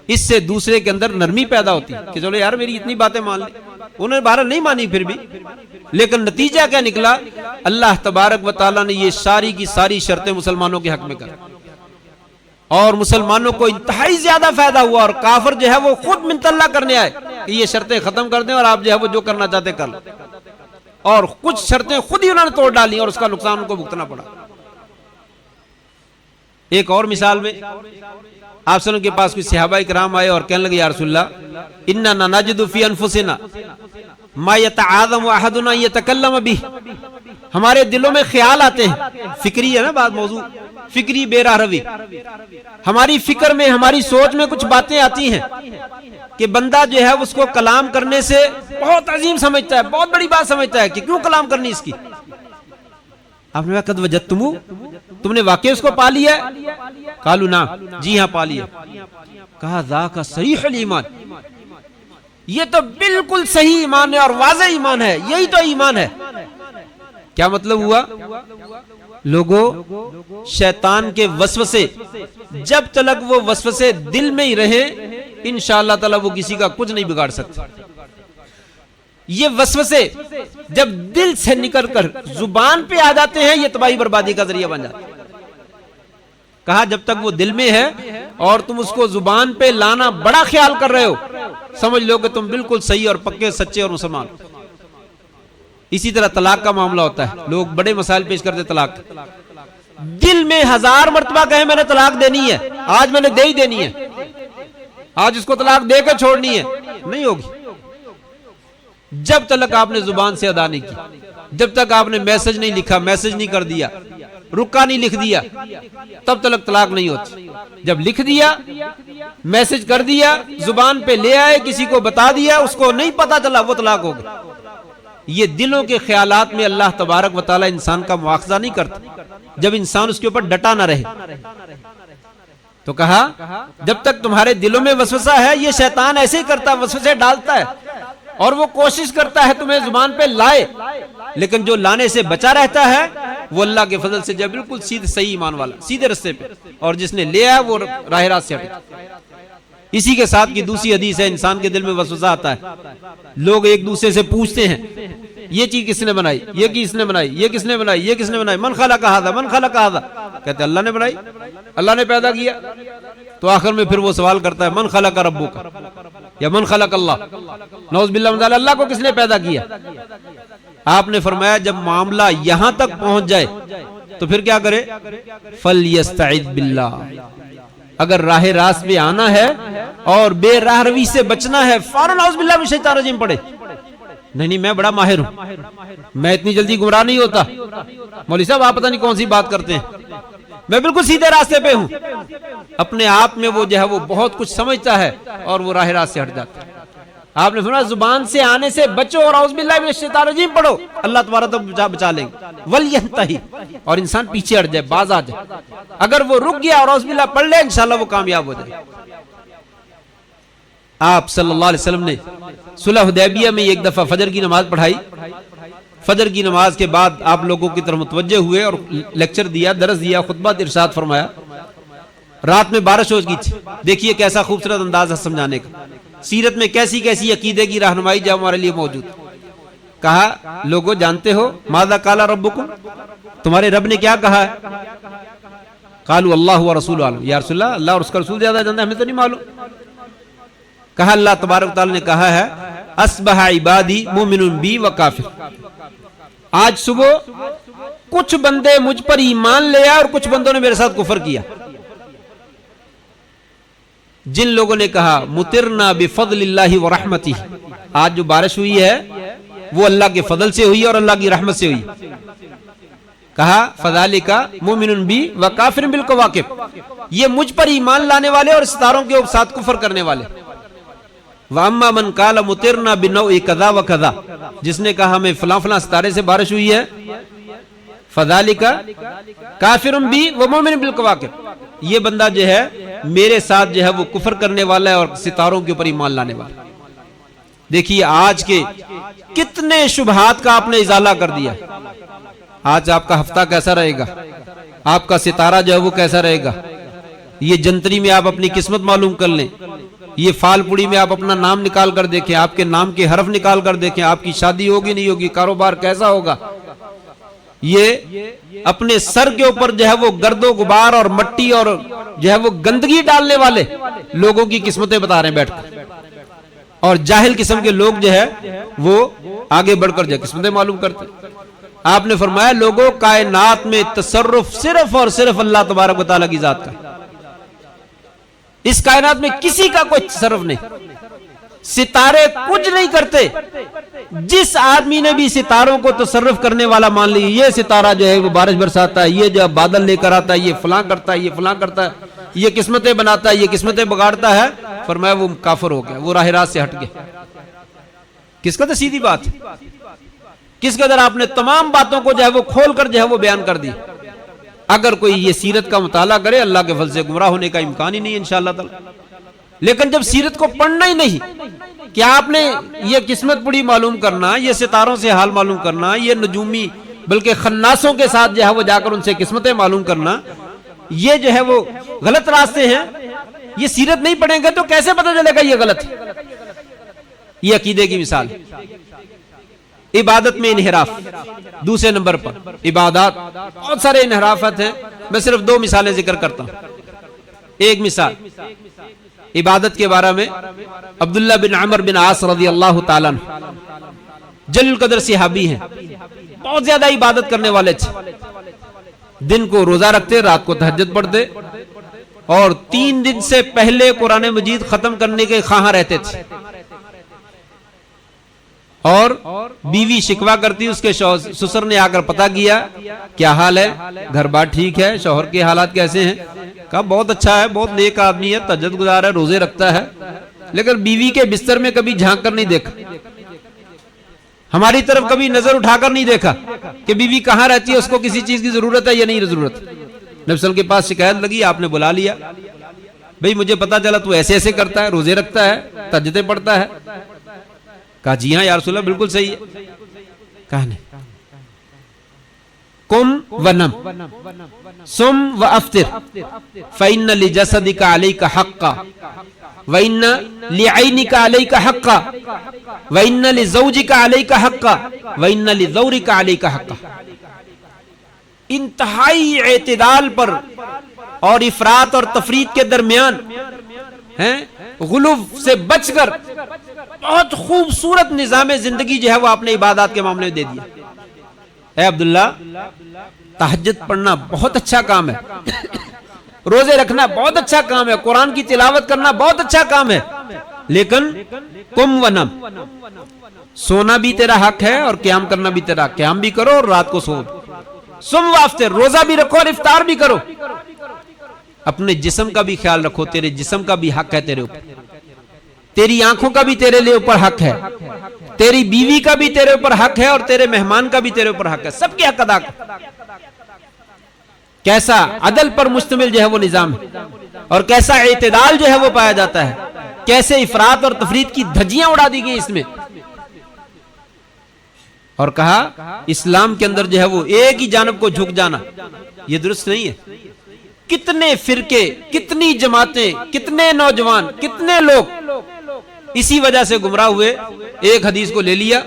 S1: اس سے دوسرے کے اندر نرمی پیدا ہوتی ہے کہ چلو یار میری اتنی باتیں مان لی، انہوں نے بہرحال نہیں مانی پھر بھی، لیکن نتیجہ کیا نکلا اللہ تبارک و تعالیٰ نے یہ ساری کی ساری شرطیں مسلمانوں کے حق میں کر اور مسلمانوں کو انتہائی زیادہ فائدہ ہوا، اور کافر جو ہے وہ خود منت اللہ کرنے آئے کہ یہ شرطیں ختم کر دیں اور آپ جو ہے وہ جو کرنا چاہتے کر لیں، اور کچھ شرطیں خود ہی انہوں نے توڑ ڈالی اور اس کا نقصان ان کو بھگتنا پڑا۔ ایک اور مثال میں آپ صلی اللہ کے پاس کوئی صحابہ کرام آئے اور کہنے لگے یا رسول اللہ اننا نجد فی انفسنا ما یتعاظم احدنا یتکلم بہ، ہمارے دلوں میں خیال آتے ہیں، فکری ہے نا بات، موضوع فکری بے راہ روی، ہماری فکر میں ہماری سوچ میں کچھ باتیں آتی ہیں کہ بندہ جو ہے اس کو کلام کرنے سے بہت عظیم سمجھتا ہے، بہت بڑی بات سمجھتا ہے کہ کیوں کلام کرنی اس کی۔ آپ نے کہا قد وجدتمو، تم نے واقعی اس کو پا لیا ہے؟ قالوا نعم، جی ہاں پا لیا۔ کہا ذاک صریح الایمان، یہ تو بالکل صحیح ایمان ہے اور واضح ایمان ہے، یہی تو ایمان ہے۔ کیا مطلب ہوا؟ لوگوں، شیطان کے وسوسے جب تک وہ وسوسے دل میں ہی رہے انشاءاللہ تعالی وہ کسی کا کچھ نہیں بگاڑ سکتے۔ یہ وسوسے جب دل سے نکل کر زبان پہ آ جاتے ہیں یہ تباہی بربادی کا ذریعہ بن جاتے ہیں۔ کہا جب تک وہ دل میں ہے اور تم اس کو زبان پہ لانا بڑا خیال کر رہے ہو، سمجھ لو کہ تم بالکل صحیح اور پکے سچے اور مسلمان۔ اسی طرح طلاق کا معاملہ ہوتا ہے، لوگ بڑے مسائل پیش کرتے طلاق، دل میں 1000 مرتبہ کہیں میں نے طلاق دینی ہے، آج میں نے دے ہی دینی ہے، آج اس کو طلاق دے کے چھوڑنی ہے، نہیں ہوگی جب تک آپ نے زبان سے ادا نہیں کی، جب تک آپ نے میسج نہیں لکھا، میسج نہیں کر دیا، رکا نہیں لکھ دیا، تب تک طلاق نہیں ہوتی۔ جب لکھ دیا، میسج کر دیا، زبان پہ لے آئے، کسی کو بتا دیا، اس کو نہیں پتا چلا، وہ طلاق ہو گئی۔ یہ دلوں کے خیالات میں اللہ تبارک و تعالی انسان کا مواخذہ نہیں کرتا جب انسان اس کے اوپر ڈٹا نہ رہے۔ تو کہا جب تک تمہارے دلوں میں وسوسہ ہے، یہ شیطان ایسے ہی کرتا ہے، وسوسے ڈالتا ہے اور وہ کوشش کرتا ہے تمہیں زبان پہ لائے، لیکن جو لانے سے بچا رہتا ہے وہ اللہ کے فضل سے جب بالکل سیدھے صحیح ایمان والا، سیدھے رستے پہ، اور جس نے لیا وہ راہ راست سے ہٹے۔ اسی کے ساتھ کی دوسری حدیث ہے، انسان کے دل میں وسوسہ آتا ہے، لوگ ایک دوسرے سے پوچھتے ہیں یہ چیز کس نے بنائی، یہ کس نے بنائی، یہ کس نے بنائی، یہ کس نے بنائی، من خلق ھذا، من خلق ھذا، کہتے اللہ نے بنائی، اللہ نے پیدا کیا۔ تو آخر میں پھر وہ سوال کرتا ہے من خلق ربک یا من خلق اللہ، نعوذ باللہ من ذالک، اللہ کو کس نے پیدا کیا؟ آپ نے فرمایا جب معاملہ یہاں تک پہنچ جائے تو پھر کیا کرے؟ فَلْيَسْتَعِذْ بِاللَّهِ، اگر راہ راست پہ آنا ہے اور بے راہ روی سے بچنا ہے فوراً اعوذ باللہ من الشیطان الرجیم پڑھے۔ نہیں میں بڑا ماہر ہوں، میں اتنی جلدی گمراہ نہیں ہوتا، مولوی صاحب آپ پتہ نہیں کون سی بات کرتے ہیں، میں بالکل سیدھے راستے پہ ہوں۔ اپنے آپ میں وہ جو ہے وہ بہت کچھ سمجھتا ہے اور وہ راہ راست سے ہٹ جاتا ہے۔ آپ نے فرمایا زبان سے آنے سے بچو اور اعوذ باللہ من الشیطان الرجیم پڑھو، اللہ تبارک بچا لیں گے۔ وَلْيَنْتَهِ، اور انسان پیچھے ہٹ جائے، باز آ جائے، اگر وہ رک گیا اور اعوذ باللہ پڑھ لے انشاءاللہ وہ کامیاب ہو جائے۔ آپ صلی اللہ علیہ وسلم نے صلح حدیبیہ میں ایک دفعہ فجر کی نماز پڑھائی، فجر کی نماز کے بعد آپ لوگوں کی طرف متوجہ ہوئے اور لیکچر دیا، درس دیا، خطبہ ارشاد فرمایا۔ رات میں بارش ہو گئی تھی، دیکھیے کیسا خوبصورت انداز ہے سمجھانے کا، سیرت میں کیسی کیسی عقیدے کی رہنمائی جو ہمارے لیے موجود۔ کہا لوگوں جانتے ہو ماذا قال ربکم، تمہارے رب نے کیا کہا ہے؟ قالوا اللہ ورسولہ عالم، یا رسول اللہ اللہ اور اس کا رسول زیادہ جانتا ہے، ہمیں تو نہیں معلوم۔ کہا اللہ تبارک تعالی نے کہا ہے اصبح عبادی مومن بی و کافر، آج صبح کچھ بندے مجھ پر ایمان لے آئے اور کچھ بندوں نے میرے ساتھ کفر کیا۔ جن لوگوں نے کہا مطرنا بفضل اللہ ورحمتہ، آج جو بارش ہوئی ہے وہ اللہ کے فضل سے ہوئی اور اللہ کی رحمت سے ہوئی۔ کہا فذالک مومن بی و کافر بالکواکب، یہ مجھ پر ایمان لانے والے اور ستاروں کے ساتھ کفر کرنے والے۔ واما من قال مطرنا بنوع کذا و کذا، جس نے کہا ہمیں فلاں فلاں ستارے سے بارش ہوئی ہے، فذالک کافر بی و مومن بالکواکب، یہ بندہ جو ہے میرے ساتھ جو ہے وہ کفر کرنے والا ہے اور ستاروں کے اوپر ایمان لانے والا۔ دیکھیے آج کے کتنے شبہات کا آپ نے ازالہ کر دیا۔ آج آپ کا ہفتہ کیسا رہے گا، آپ کا ستارہ جو ہے وہ کیسا رہے گا، یہ جنتری میں آپ اپنی قسمت معلوم کر لیں، یہ فال پوڑی میں آپ اپنا نام نکال کر دیکھیں، آپ کے نام کے حرف نکال کر دیکھیں، آپ کی شادی ہوگی نہیں ہوگی، کاروبار کیسا ہوگا، یہ اپنے سر کے اوپر جو ہے وہ گرد و غبار اور مٹی اور جو ہے وہ گندگی ڈالنے والے لوگوں کی قسمتیں بتا رہے ہیں بیٹھ کر، اور جاہل قسم کے لوگ جو ہے وہ آگے بڑھ کر جو قسمتیں معلوم کرتے ہیں۔ آپ نے فرمایا لوگوں، کائنات میں تصرف صرف اور صرف اللہ تبارک و تعالیٰ کی ذات کا، اس کائنات میں کسی کا کوئی تصرف نہیں، ستارے کچھ نہیں کرتے۔ جس آدمی نے بھی ستاروں کو تصرف کرنے والا مان لی، یہ ستارہ جو ہے وہ بارش برساتا ہے، یہ جو بادل لے کر آتا ہے، یہ فلاں کرتا ہے، یہ فلاں کرتا ہے، یہ قسمتیں بناتا ہے، یہ قسمتیں بگاڑتا ہے، فرمایا وہ کافر ہو گیا، وہ راہ راست سے ہٹ گیا۔ کس قدر سیدھی بات، کس قدر آپ نے تمام باتوں کو جو ہے وہ کھول کر جو ہے وہ بیان کر دی۔ اگر کوئی یہ سیرت کا مطالعہ کرے، اللہ کے فضل سے گمراہ ہونے کا امکان ہی نہیں انشاءاللہ تعالی۔ لیکن جب سیرت کو پڑھنا ہی نہیں، کہ آپ نے یہ قسمت پڑھی معلوم کرنا، یہ ستاروں سے حال معلوم کرنا، یہ نجومی بلکہ خناسوں کے ساتھ جو ہے وہ جا کر ان سے قسمتیں معلوم کرنا، یہ جو ہے وہ غلط راستے ہیں۔ یہ سیرت نہیں پڑھیں گے تو کیسے پتہ چلے گا یہ غلط ہے؟ یہ عقیدے کی مثال ہے۔ عبادت میں انحراف، دوسرے نمبر پر عبادات بہت سارے انحرافات ہیں، میں صرف 2 مثالیں ذکر کرتا ہوں۔ ایک مثال عبادت کے بارے میں، عبداللہ بن عمر بن عاص رضی اللہ تعالیٰ عنہ جلیل القدر صحابی ہیں، بہت زیادہ عبادت کرنے والے تھے، دن کو روزہ رکھتے، رات کو تہجد پڑھتے، اور 3 دن سے پہلے قرآن مجید ختم کرنے کے خواہاں رہتے تھے۔ اور بیوی شکوہ کرتی، اس کے سسر نے آ کر پتہ کیا کیا حال ہے، گھر بار ٹھیک ہے، شوہر کے حالات کیسے ہیں؟ کہا بہت اچھا ہے، بہت نیک آدمی ہے، تہجد گزار ہے، روزے رکھتا ہے، لیکن بیوی کے بستر میں کبھی جھانک کر نہیں دیکھا، ہماری طرف کبھی نظر اٹھا کر نہیں دیکھا کہ بیوی کہاں رہتی ہے، اس کو کسی چیز کی ضرورت ہے یا نہیں ضرورت۔ نبی صلی اللہ علیہ وسلم کے پاس شکایت لگی، آپ نے بلا لیا، بھئی مجھے پتا چلا تو ایسے ایسے کرتا ہے، روزے رکھتا ہے، تہجدیں پڑھتا ہے۔ کہا جی ہاں یا رسول اللہ بالکل صحیح ہے۔ کہا نہیں، قم ونم سم وافطر فإن لجسدك عليك حقا وإن لعينك عليك حقا وإن لزوجك عليك حقا وإن لزورك عليك حقا۔ انتہائی اعتدال پر اور افراط اور تفریط کے درمیان غلو سے بچ کر بہت خوبصورت نظام زندگی جو ہے وہ آپ نے عبادات کے معاملے میں دے دیا۔ اے عبداللہ، تہجد پڑھنا بہت اچھا کام ہے، روزے رکھنا بہت اچھا کام ہے، قرآن کی تلاوت کرنا بہت اچھا کام ہے، لیکن قم ونم، سونا بھی تیرا حق ہے اور قیام کرنا بھی تیرا، قیام بھی کرو اور رات کو سو، سم وافطر، روزہ بھی رکھو اور افطار بھی کرو، اپنے جسم کا بھی خیال رکھو، تیرے جسم کا بھی حق ہے تیرے اوپر، تیری آنکھوں کا بھی تیرے لیے اوپر حق ہے، تیری بیوی کا بھی تیرے اوپر حق ہے، اور تیرے مہمان کا بھی تیرے اوپر حق ہے، سب کے حق ادا کر۔ کیسا عدل پر مشتمل جو ہے وہ نظام ہے، اور کیسا اعتدال جو ہے وہ پایا جاتا ہے، کیسے افراط اور تفریط کی دھجیاں اڑا دی گئی اس میں۔ اور کہا اسلام کے اندر جو ہے وہ ایک ہی جانب کو جھک جانا یہ درست نہیں ہے۔ کتنے فرقے، کتنی جماعتیں، کتنے نوجوان، کتنے لوگ اسی وجہ سے گمراہ ہوئے، ایک حدیث کو لے لیا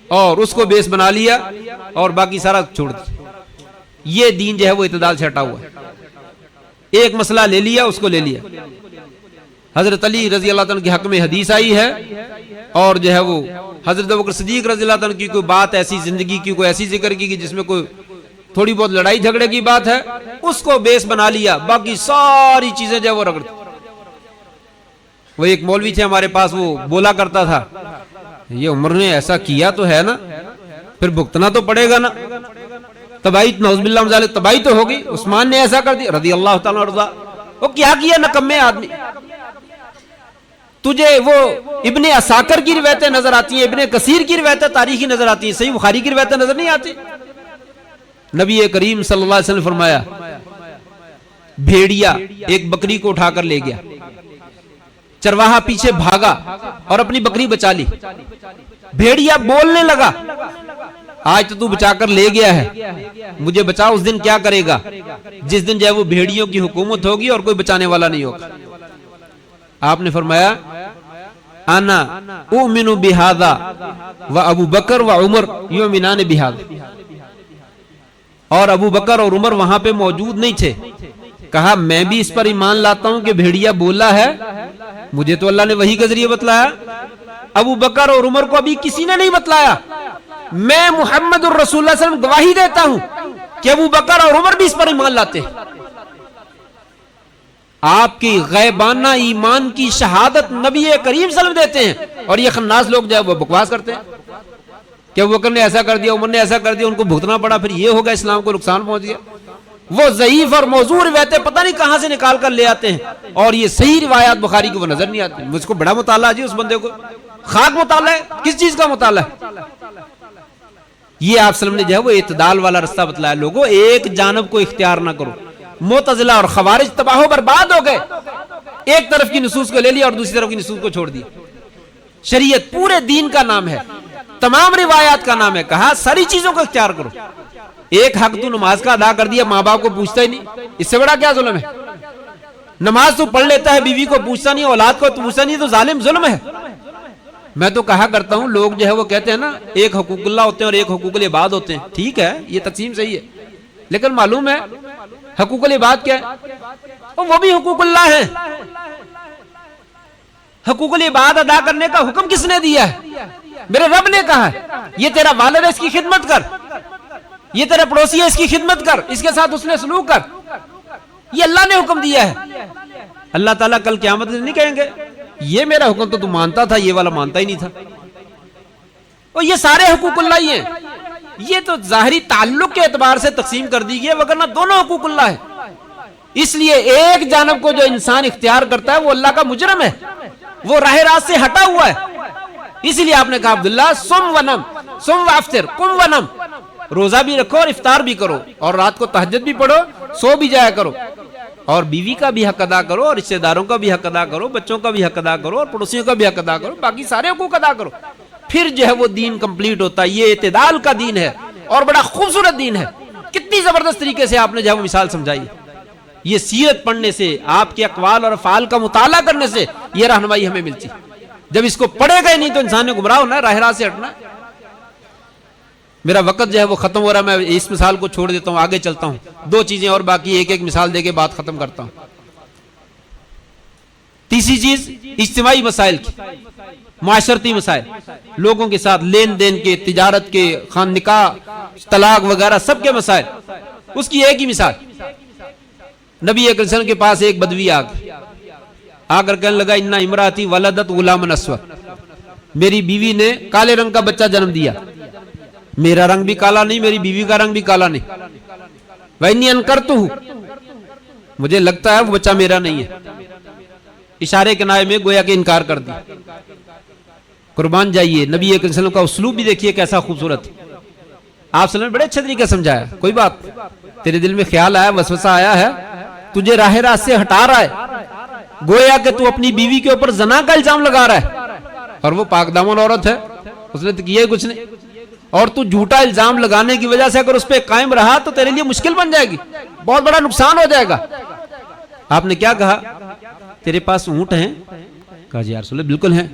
S1: اور اس کو بیس بنا لیا اور باقی سارا چھوڑ دیا۔ یہ دین جو ہے وہ اعتدال سے ہٹا ہوا ہے، ایک مسئلہ لے لیا، اس کو لے لیا۔ حضرت علی رضی اللہ عنہ کے حق میں حدیث آئی ہے، اور جو ہے وہ حضرت ابوبکر صدیق رضی اللہ عنہ کی کوئی بات ایسی زندگی کی کوئی ایسی ذکر کی جس میں کوئی تھوڑی بہت لڑائی جھگڑے کی بات ہے، اس کو بیس بنا لیا، باقی ساری چیزیں جو ہے وہ رگڑ دی۔ وہ ایک مولوی تھے ہمارے پاس، وہ بولا کرتا تھا یہ عمر نے ایسا کیا تو ہے نا، پھر بھگتنا تو پڑے گا نا، تباہی، نعوذ باللہ من ذالک، تباہی تو ہوگی، عثمان نے ایسا کر دیا رضی اللہ تعالیٰ عنہ۔ وہ کیا کیا نکمے آدمی؟ تجھے وہ ابن عساکر کی روایتیں نظر آتی ہیں، ابن کثیر کی روایتیں تاریخی نظر آتی ہیں، صحیح بخاری کی روایتیں نظر نہیں آتی۔ نبی کریم صلی اللہ علیہ وسلم نے فرمایا بھیڑیا ایک بکری کو اٹھا کر لے گیا، چرواہا پیچھے بھاگا اور اپنی بکری بچا لی، بھیڑیا بولنے لگا آج تو بچا کر لے گیا ہے، مجھے بچا اس دن کیا کرے گا جس دن جو ہے وہ بھیڑیوں کی حکومت ہوگی اور کوئی بچانے والا نہیں ہوگا۔ آپ نے فرمایا انا اؤمن بہذا و ابو بکر و عمر یؤمنان بہذا، اور ابو بکر اور عمر وہاں پہ موجود نہیں تھے. کہا میں بھی اس پر ایمان لاتا ہوں کہ بھیڑیا بولا ہے, مجھے تو اللہ نے وحی کے ذریعے بتلایا, ابو بکر اور عمر کو ابھی کسی نے نہیں بتلایا. میں محمد الرسول اللہ صلی اللہ علیہ وسلم گواہی دیتا ہوں کہ ابو بکر اور عمر بھی اس پر ایمان لاتے. آپ کی غیبانہ ایمان کی شہادت نبی کریم صلی اللہ علیہ وسلم دیتے ہیں, اور یہ خناس لوگ جو ہے وہ بکواس کرتے ہیں کہ ابو بکر نے ایسا کر دیا, عمر نے ایسا کر دیا, ان کو بھگتنا پڑا, پھر یہ ہوگا, اسلام کو نقصان پہنچ گیا. وہ ضعیف اور موضوع روایتیں پتہ نہیں کہاں سے نکال کر لے آتے ہیں, اور یہ صحیح روایات بخاری کو وہ نظر نہیں آتی. مجھ کو بڑا مطالعہ جی اس بندے کو, خاک مطالعہ ہے, کس چیز کا مطالعہ ہے؟ یہ آپ وسلم نے جو ہے وہ اعتدال والا رستہ بتلایا. لوگوں ایک جانب کو اختیار نہ کرو. معتزلہ اور خوارج تباہ و برباد ہو گئے, ایک طرف کی نصوص کو لے لیا اور دوسری طرف کی نصوص کو چھوڑ دیا. شریعت پورے دین کا نام ہے, تمام روایات کا نام ہے, کہا ساری چیزوں کو اختیار کرو. ایک حق تو نماز کا ادا کر دیا, ماں باپ کو پوچھتا ہی نہیں, اس سے بڑا کیا ظلم ہے؟ نماز تو پڑھ لیتا ہے, بیوی کو پوچھتا نہیں, اولاد کو پوچھتا نہیں, تو ظالم ظلم ہے. میں تو کہا کرتا ہوں, لوگ جو ہے وہ کہتے ہیں نا ایک حقوق اللہ ہوتے ہیں اور ایک حقوق العباد ہوتے ہیں. ٹھیک ہے, یہ تقسیم صحیح ہے, لیکن معلوم ہے حقوق العباد کیا ہے؟ وہ بھی حقوق اللہ ہے. حقوق العباد ادا کرنے کا حکم کس نے دیا ہے؟ میرے رب نے کہا ہے, یہ تیرا والد ہے اس کی خدمت کر, یہ تیرا پڑوسی ہے اس کی خدمت کر, اس کے ساتھ اس نے سلوک کر. یہ اللہ نے حکم دیا ہے. اللہ تعالیٰ کل قیامت میں نہیں کہیں گے یہ میرا حکم تو مانتا تھا, یہ والا مانتا ہی نہیں تھا. اور یہ سارے حقوق اللہ ہی ہیں. یہ تو ظاہری تعلق کے اعتبار سے تقسیم کر دی گئی, وگرنہ دونوں حقوق اللہ ہے. اس لیے ایک جانب کو جو انسان اختیار کرتا ہے وہ اللہ کا مجرم ہے, وہ راہ راست سے ہٹا ہوا ہے. اسی لیے آپ نے کہا عبداللہ سم ونم, سم وافطر, قم ونم, روزہ بھی رکھو اور افطار بھی کرو, اور رات کو تہجد بھی پڑھو, سو بھی جایا کرو, اور بیوی کا بھی حق ادا کرو, اور رشتہ داروں کا بھی حق ادا کرو, بچوں کا بھی حق ادا کرو, اور پڑوسیوں کا بھی حق ادا کرو, باقی سارے حقوق ادا کرو. پھر جو ہے وہ دین کمپلیٹ ہوتا ہے. یہ اعتدال کا دین ہے اور بڑا خوبصورت دین ہے. کتنی زبردست طریقے سے آپ نے جو ہے وہ مثال سمجھائی. یہ سیرت پڑھنے سے, آپ کے اقوال اور افعال کا مطالعہ کرنے سے یہ رہنمائی ہمیں ملتی. جب اس کو پڑھے گا ہی نہیں تو انسان نے گمراہ ہونا ہے, راہ راست سے ہٹنا. میرا وقت جو ہے وہ ختم ہو رہا ہے, میں اس مثال کو چھوڑ دیتا ہوں, آگے چلتا ہوں. دو چیزیں اور باقی, ایک ایک مثال دے کے بات ختم کرتا ہوں. تیسری چیز اجتماعی مسائل کی, معاشرتی مسائل, لوگوں کے ساتھ لین دین کے, تجارت کے, خان نکاح, طلاق وغیرہ سب کے مسائل. اس کی ایک ہی مثال, نبی اکرم صلی اللہ علیہ وسلم کے پاس ایک بدوی آ کر کہنے لگا انا امراتی ولدت غلاما اسود, میری بیوی نے کالے رنگ کا بچہ جنم دیا. میرا رنگ بھی کالا نہیں, میری بیوی کا رنگ بھی کالا نہیں. وانی انکرتہ, مجھے لگتا ہے وہ بچہ میرا نہیں ہے. اشارے کنائے میں گویا کہ انکار کر دی. قربان جائیے, نبی اکرم صلی اللہ علیہ وسلم کا اسلوب بھی دیکھیے کیسا خوبصورت. آپ صلی اللہ علیہ وسلم نے بڑے اچھے طریقے سمجھایا, کوئی بات, تیرے دل میں خیال آیا, وسوسہ آیا ہے, تجھے راہ راست سے ہٹا رہا ہے, گویا کہ تو اپنی بیوی کے اوپر زنا کا الزام لگا رہا ہے, اور وہ پاک دامن عورت ہے, اس نے تو کیا ہی کچھ نہیں, اور تو جھوٹا الزام لگانے کی وجہ سے اگر اس پہ قائم رہا تو تیرے لیے مشکل بن جائے گی, بہت بڑا نقصان ہو جائے گا. آپ نے کیا کہا, تیرے پاس اونٹ ہیں؟ کہا جی یا رسول اللہ بالکل ہیں.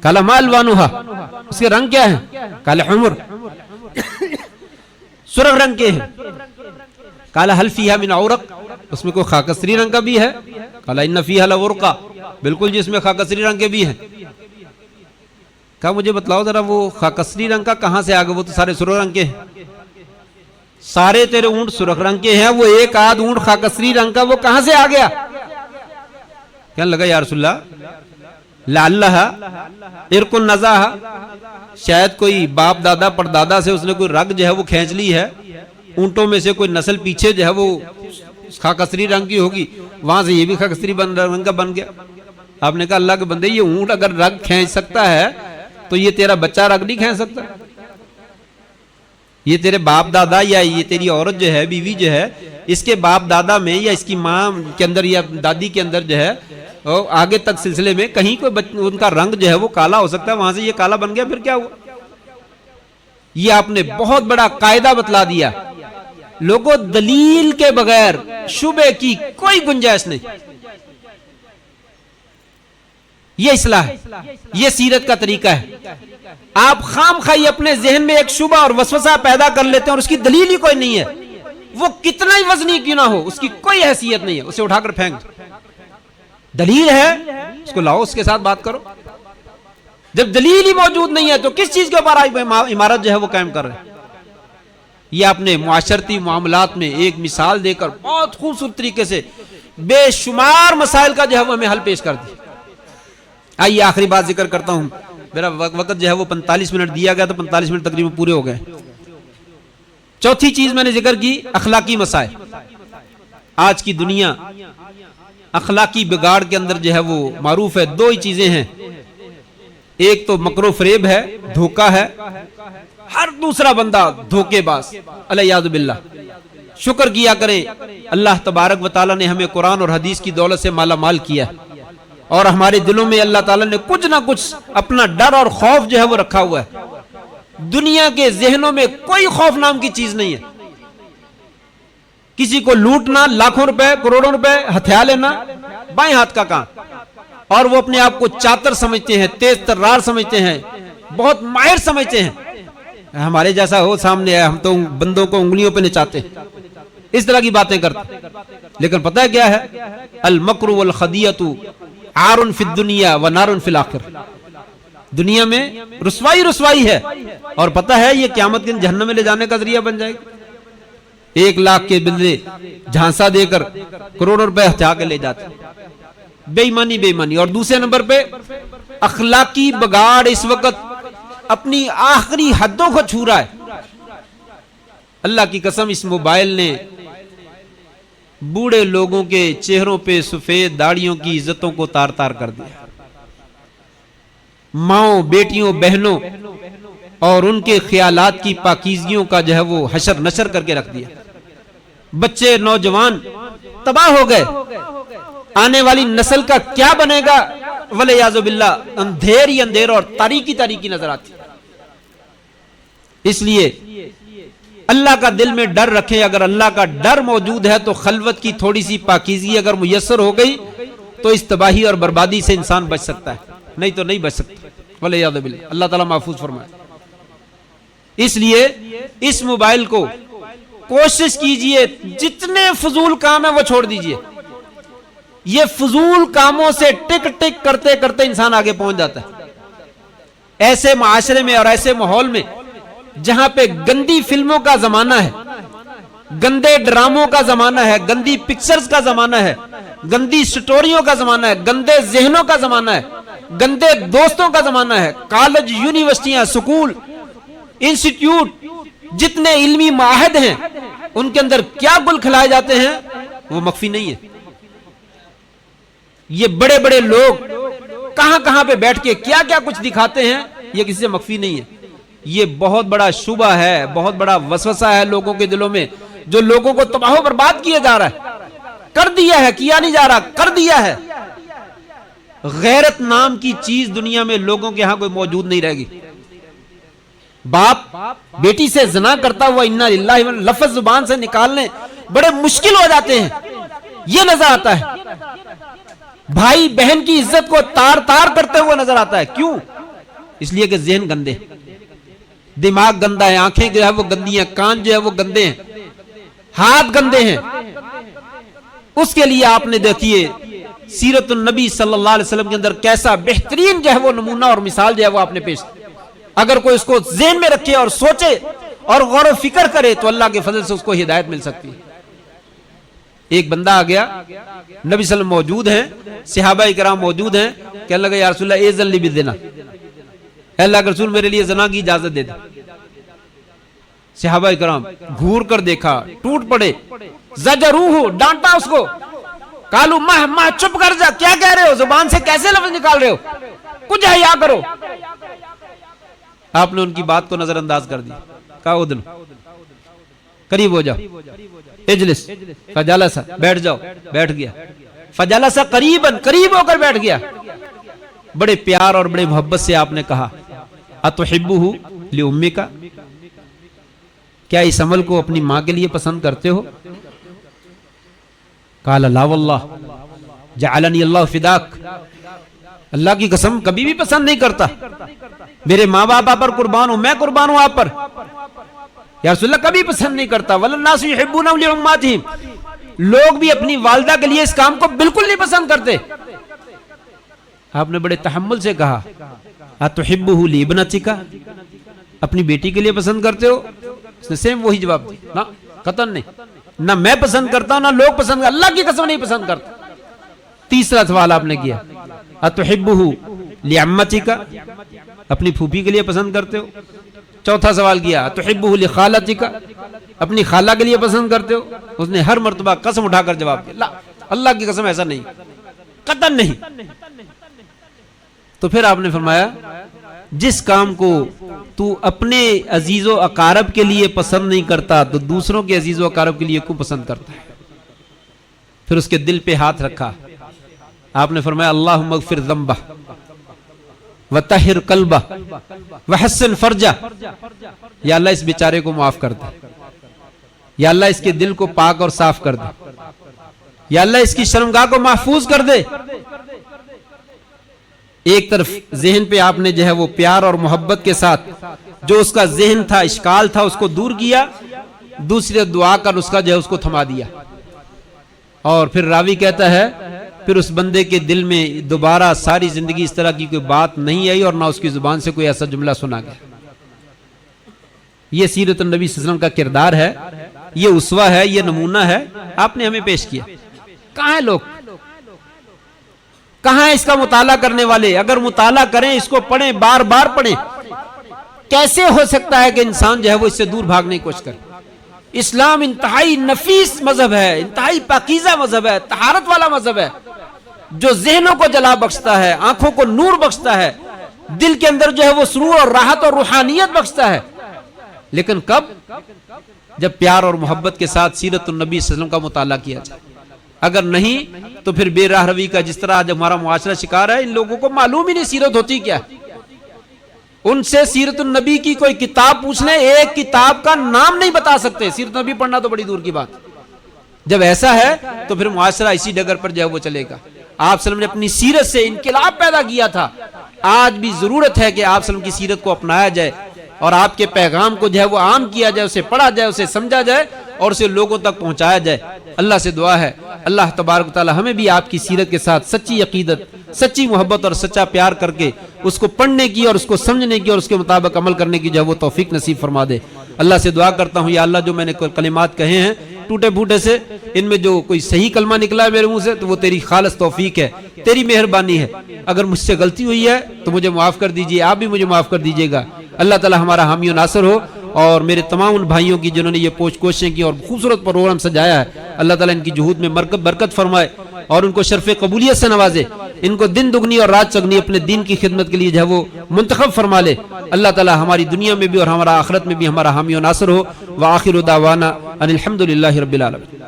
S1: کالا ما الوانھا, اس کے رنگ کیا ہیں؟ کالا حمر, سرخ رنگ کے ہیں. کالا حل فیہا من عورق, اس میں کوئی خاکستری رنگ کا بھی ہے؟ کالا ان فیہا لورقا, بالکل جس میں خاکستری رنگ کے بھی ہیں. کہا مجھے بتلاؤ ذرا وہ خاکستری رنگ کا کہاں سے آگے, وہ تو سارے سرخ رنگ کے ہیں. سارے تیرے اونٹ سرخ رنگ کے ہیں, وہ ایک آدھ اونٹ خاکستری رنگ کا وہ کہاں سے آ گیا؟ کہنے لگا یا رسول اللہ لعلھا ارق نزاھا, شاید کوئی باپ دادا پردادا سے اس نے کوئی رگ جو ہے وہ کھینچ لی ہے, اونٹوں میں سے کوئی نسل پیچھے جو ہے وہ خاکستری رنگ کی ہوگی, وہاں سے یہ بھی خاکستری رنگ کا بن گیا. آپ نے کہا اللہ کے بندے, یہ اونٹ اگر رگ کھینچ سکتا ہے تو یہ تیرا بچہ رگ نہیں کھینچ سکتا. یہ تیرے باپ دادا یا یہ تیری عورت جو ہے, بیوی جو ہے, اس کے باپ دادا میں یا اس کی ماں کے اندر یا دادی کے اندر جو ہے آگے تک سلسلے میں کہیں کوئی ان کا رنگ جو ہے وہ کالا ہو سکتا ہے, وہاں سے یہ کالا بن گیا, پھر کیا ہوا؟ یہ آپ نے بہت بڑا قاعدہ بتلا دیا. لوگوں دلیل کے بغیر شبہ کی کوئی گنجائش نہیں. یہ اصلاح ہے, یہ سیرت کا طریقہ ہے. آپ خام خواہی اپنے ذہن میں ایک شبہ اور وسوسہ پیدا کر لیتے ہیں اور اس کی دلیل ہی کوئی نہیں ہے، وہ کتنا ہی وزنی کیوں نہ ہو، اس کی کوئی حیثیت نہیں ہے، اسے اٹھا کر پھینک دو۔ دلیل ہے اس کو لاؤ، اس کے ساتھ بات کرو۔ جب دلیل ہی موجود نہیں ہے تو کس چیز کے اوپر عمارت جو ہے وہ قائم کر رہے ہیں؟ یہ اپنے معاشرتی معاملات میں ایک مثال دے کر بہت خوبصورت طریقے سے بے شمار مسائل کا جو ہے وہ ہمیں حل پیش کر دی۔ آئیے آخری بات ذکر کرتا ہوں، میرا وقت جو ہے وہ 45 منٹ دیا گیا تو 45 منٹ تقریباً پورے ہو گئے۔ چوتھی چیز میں نے ذکر کی اخلاقی مسائل۔ آج کی دنیا اخلاقی بگاڑ کے اندر جو ہے وہ معروف ہے، دو ہی چیزیں ہیں، ایک تو مکر و فریب ہے، دھوکہ ہے، ہر دوسرا بندہ دھوکے باز، الیاذ باللہ۔ شکر کیا کریں اللہ تبارک و تعالیٰ نے ہمیں قرآن اور حدیث کی دولت سے مالا مال کیا اور ہمارے دلوں میں اللہ تعالیٰ نے کچھ نہ کچھ اپنا ڈر اور خوف جو ہے وہ رکھا ہوا ہے۔ دنیا کے ذہنوں میں کوئی خوف نام کی چیز نہیں ہے۔ کسی کو لوٹنا، لاکھوں روپے کروڑوں روپے ہتھیار لینا بائیں ہاتھ کا کام، اور وہ اپنے آپ کو چاتر سمجھتے ہیں، تیز ترار سمجھتے ہیں، بہت ماہر سمجھتے ہیں۔ ہمارے جیسا ہو سامنے ہے، ہم تو بندوں کو انگلیوں پہ نچاتے ہیں، اس طرح کی باتیں کرتے۔ لیکن پتہ ہے کیا ہے؟ المکر والخدیعۃ عار فی الدنیا ونار فی الآخرہ۔ دنیا میں رسوائی ہے، اور پتہ ہے یہ قیامت کے دن جہنم میں لے جانے کا ذریعہ بن جائے گا۔ 1 لاکھ کے بدلے جھانسا دے کر کروڑوں روپے ہتھیا کے لے جاتے، بے ایمانی۔ اور دوسرے نمبر پہ اخلاقی بگاڑ اس وقت اپنی آخری حدوں کو چھو رہا ہے۔ اللہ کی قسم اس موبائل نے بوڑھے لوگوں کے چہروں پہ سفید داڑھیوں کی عزتوں کو تار تار کر دیا، ماؤں، بیٹیوں، بہنوں اور ان کے خیالات کی پاکیزگیوں کا جو ہے وہ حشر نشر کر کے رکھ دیا۔ بچے، نوجوان تباہ ہو گئے۔ آنے والی نسل کا کیا بنے گا والعیاذ باللہ اندھیر ہی اندھیر اور تاریکی نظر آتی۔ اس لیے اللہ کا دل میں ڈر رکھیں۔ اگر اللہ کا ڈر موجود ہے تو خلوت کی تھوڑی سی پاکیزگی اگر میسر ہو گئی تو اس تباہی اور بربادی سے انسان بچ سکتا ہے، نہیں تو نہیں بچ سکتا والعیاذ باللہ۔ اللہ تعالیٰ محفوظ فرمائے۔ اس لیے اس موبائل کو کوشش کیجئے جتنے فضول کام ہیں وہ چھوڑ دیجئے۔ یہ فضول کاموں سے ٹک ٹک کرتے کرتے انسان آگے پہنچ جاتا ہے۔ ایسے معاشرے میں اور ایسے ماحول میں جہاں پہ گندی فلموں کا زمانہ ہے، گندے ڈراموں کا زمانہ ہے، گندی پکچرز کا زمانہ ہے، گندی سٹوریوں کا زمانہ ہے، گندے ذہنوں کا زمانہ ہے، گندے دوستوں کا زمانہ ہے، کالج، یونیورسٹیاں، سکول، انسٹیٹیوٹ، جتنے علمی معاہد ہیں ان کے اندر کیا گل کھلائے جاتے ہیں وہ مخفی نہیں ہے۔ یہ بڑے بڑے لوگ کہاں پہ بیٹھ کے کیا کچھ دکھاتے ہیں یہ کسی سے مخفی نہیں ہے۔ یہ بہت بڑا شبہ ہے، بہت بڑا وسوسہ ہے لوگوں کے دلوں میں، جو لوگوں کو تباہ و برباد کیے جا رہا ہے، کر دیا ہے، کیا نہیں جا رہا، کر دیا ہے۔ غیرت نام کی چیز دنیا میں لوگوں کے ہاں کوئی موجود نہیں رہے گی۔ باپ بیٹی سے زنا کرتا ہوا انا للہ لفظ زبان سے نکالنے بڑے مشکل ہو جاتے ہیں، یہ نظر آتا ہے۔ بھائی بہن کی عزت کو تار تار کرتے ہوئے نظر آتا ہے۔ کیوں؟ اس لیے کہ ذہن گندے، دماغ گندا ہے، آنکھیں جو ہے وہ گندی ہیں، کان جو ہے وہ گندے ہیں، ہاتھ گندے ہیں۔ اس کے لیے آپ نے دیکھیے سیرت النبی صلی اللہ علیہ وسلم کے اندر کیسا بہترین جو ہے وہ نمونہ اور مثال جو ہے وہ آپ نے پیش کی۔ اگر کوئی اس کو ذہن میں رکھے اور سوچے اور غور و فکر کرے تو اللہ کے فضل سے اس کو ہدایت مل سکتی ہے۔ ایک بندہ آ گیا، نبی صلی اللہ علیہ وسلم موجود ہیں، صحابہ کرام موجود ہیں، کہنے لگا یا رسول اللہ ایذن لی بالزنا، اے اللہ کے رسول میرے لیے زنا کی اجازت دے دیں۔ صحابہ کرام گھور کر دیکھا، ٹوٹ پڑے، زجروہ، ڈانٹا اس کو، قالوا مہ چپ کر جا، کیا کہہ رہے ہو، زبان سے کیسے لفظ نکال رہے ہو، کچھ حیا کرو۔ آپ نے ان کی بات کو نظر انداز کر دیا، کہا ادن قریب ہو جاؤ، اجلس، فجلس، بیٹھ جاؤ، بیٹھ گیا، فجلس قریباً، قریب ہو کر بیٹھ گیا۔ بڑے پیار اور بڑے محبت سے آپ نے کہا اتحبہ لأمک، کیا اس عمل کو اپنی ماں کے لیے پسند کرتے ہو؟ قال لا واللہ جعلنی اللہ فداک، اللہ کی قسم کبھی بھی پسند نہیں کرتا، میرے ماں باپ آپ پر قربان ہوں، میں قربان ہوں آپ پر. یا رسول اللہ کبھی پسند نہیں کرتا. وَالنَّاسُ يُحِبُّونَهُمْ لِأُمَّاتِهِمْ، لوگ بھی اپنی والدہ کے لیے اس کام کو بالکل نہیں پسند کرتے. آپ نے بڑے تحمل سے کہا اَتُحِبُّهُ لِابْنَتِكَ، اپنی بیٹی کے لیے پسند کرتے ہو؟ اس نے سیم وہی جواب دیا، نہ قطعاً نہیں، نہ میں پسند کرتا ہوں نہ لوگ پسند کرتا، اللہ کی قسم نہیں پسند کرتا. تیسرا سوال آپ نے کیا اَتُحِبُّهُ لِعَمَّتِكَ، اپنی پھوپھی کے لیے پسند کرتے ہو؟ چوتھا سوال کیا اَتُحِبُّهُ لِخَالَتِكَ، اپنی خالہ کے لیے پسند کرتے ہو؟ اس نے ہر مرتبہ قسم اٹھا کر جواب دیا، اللہ کی قسم ایسا نہیں، قطعاً نہیں. تو پھر آپ نے فرمایا جس کام کو تو اپنے عزیز و اقارب کے لیے پسند نہیں کرتا تو دوسروں کے عزیز و اقارب کے لیے کیوں پسند کرتا ہے؟ پھر اس کے دل پہ ہاتھ رکھا. آپ نے فرمایا اللہم اغفر ذنبہ وطہر قلبہ وحسن فرجہ، یا اللہ اس بیچارے کو معاف کر دے، یا اللہ اس کے دل کو پاک اور صاف کر دے، یا اللہ اس کی شرمگاہ کو محفوظ کر دے. ایک طرف ذہن پہ آپ نے جو ہے وہ پیار اور محبت کے ساتھ جو اس کا ذہن تھا، اشکال تھا، اس کو دور کیا، دوسری دعا کا نسخہ جو ہے اس کو تھما دیا. اور پھر راوی کہتا ہے پھر اس بندے کے دل میں دوبارہ ساری زندگی اس طرح کی کوئی بات نہیں آئی اور نہ اس کی زبان سے کوئی ایسا جملہ سنا گیا. یہ سیرت النبی صلی اللہ علیہ وسلم کا کردار ہے، یہ اسوہ ہے، یہ نمونہ ہے، آپ نے ہمیں پیش کیا. کہاں ہیں لوگ؟ کہاں ہے اس کا مطالعہ کرنے والے؟ اگر مطالعہ کریں، اس کو پڑھیں، بار بار پڑھیں. کیسے ہو سکتا ہے کہ انسان جو ہے وہ اس سے دور بھاگنے کی کوشش کرے؟ اسلام انتہائی نفیس مذہب ہے، انتہائی پاکیزہ مذہب ہے، طہارت والا مذہب ہے، جو ذہنوں کو جلا بخشتا ہے، آنکھوں کو نور بخشتا ہے، دل کے اندر جو ہے وہ سرور اور راحت اور روحانیت بخشتا ہے. لیکن کب؟ جب پیار اور محبت کے ساتھ سیرت النبی صلی اللہ علیہ وسلم کا مطالعہ کیا جائے. اگر نہیں تو پھر بے راہ روی کا جس طرح آج ہمارا معاشرہ شکار ہے، ان لوگوں کو معلوم ہی نہیں سیرت ہوتی کیا. ان سے سیرت النبی کی کوئی کتاب پوچھ لیں، ایک کتاب کا نام نہیں بتا سکتے. سیرت النبی پڑھنا تو بڑی دور کی بات. جب ایسا ہے تو پھر معاشرہ اسی ڈگر پر جو ہے وہ چلے گا. آپ صلی اللہ علیہ وسلم نے اپنی سیرت سے انقلاب پیدا کیا تھا. آج بھی ضرورت ہے کہ آپ صلی اللہ علیہ وسلم کی سیرت کو اپنایا جائے اور آپ کے پیغام کو جو ہے وہ عام کیا جائے، اسے پڑھا جائے، اسے سمجھا جائے اور اسے لوگوں تک پہنچایا جائے. اللہ سے دعا ہے اللہ تبارک و تعالی ہمیں بھی آپ کی سیرت کے ساتھ سچی عقیدت، سچی محبت اور سچا پیار کر کے اس کو پڑھنے کی اور اس کو سمجھنے کی اور اس کے مطابق عمل کرنے کی جو ہے وہ توفیق نصیب فرما دے. اللہ سے دعا کرتا ہوں یا اللہ جو میں نے کلمات کہے ہیں ٹوٹے پھوٹے سے، ان میں جو کوئی صحیح کلمہ نکلا ہے میرے منہ سے تو وہ تیری خالص توفیق ہے، تیری مہربانی ہے. اگر مجھ سے غلطی ہوئی ہے تو مجھے معاف کر دیجئے، آپ بھی مجھے معاف کر دیجئے گا. اللہ تعالی ہمارا حامی و ناصر ہو. اور میرے تمام ان بھائیوں کی جنہوں نے یہ کوششیں کی اور خوبصورت پروگرام سجایا ہے، اللہ تعالیٰ ان کی جہود میں برکت فرمائے اور ان کو شرف قبولیت سے نوازے. ان کو دن دگنی اور رات چگنی اپنے دین کی خدمت کے لیے جو ہے وہ منتخب فرما لے. اللہ تعالیٰ ہماری دنیا میں بھی اور ہمارا آخرت میں بھی ہمارا حامی و ناصر ہو. وآخر دعوانا ان الحمدللہ رب العالمین.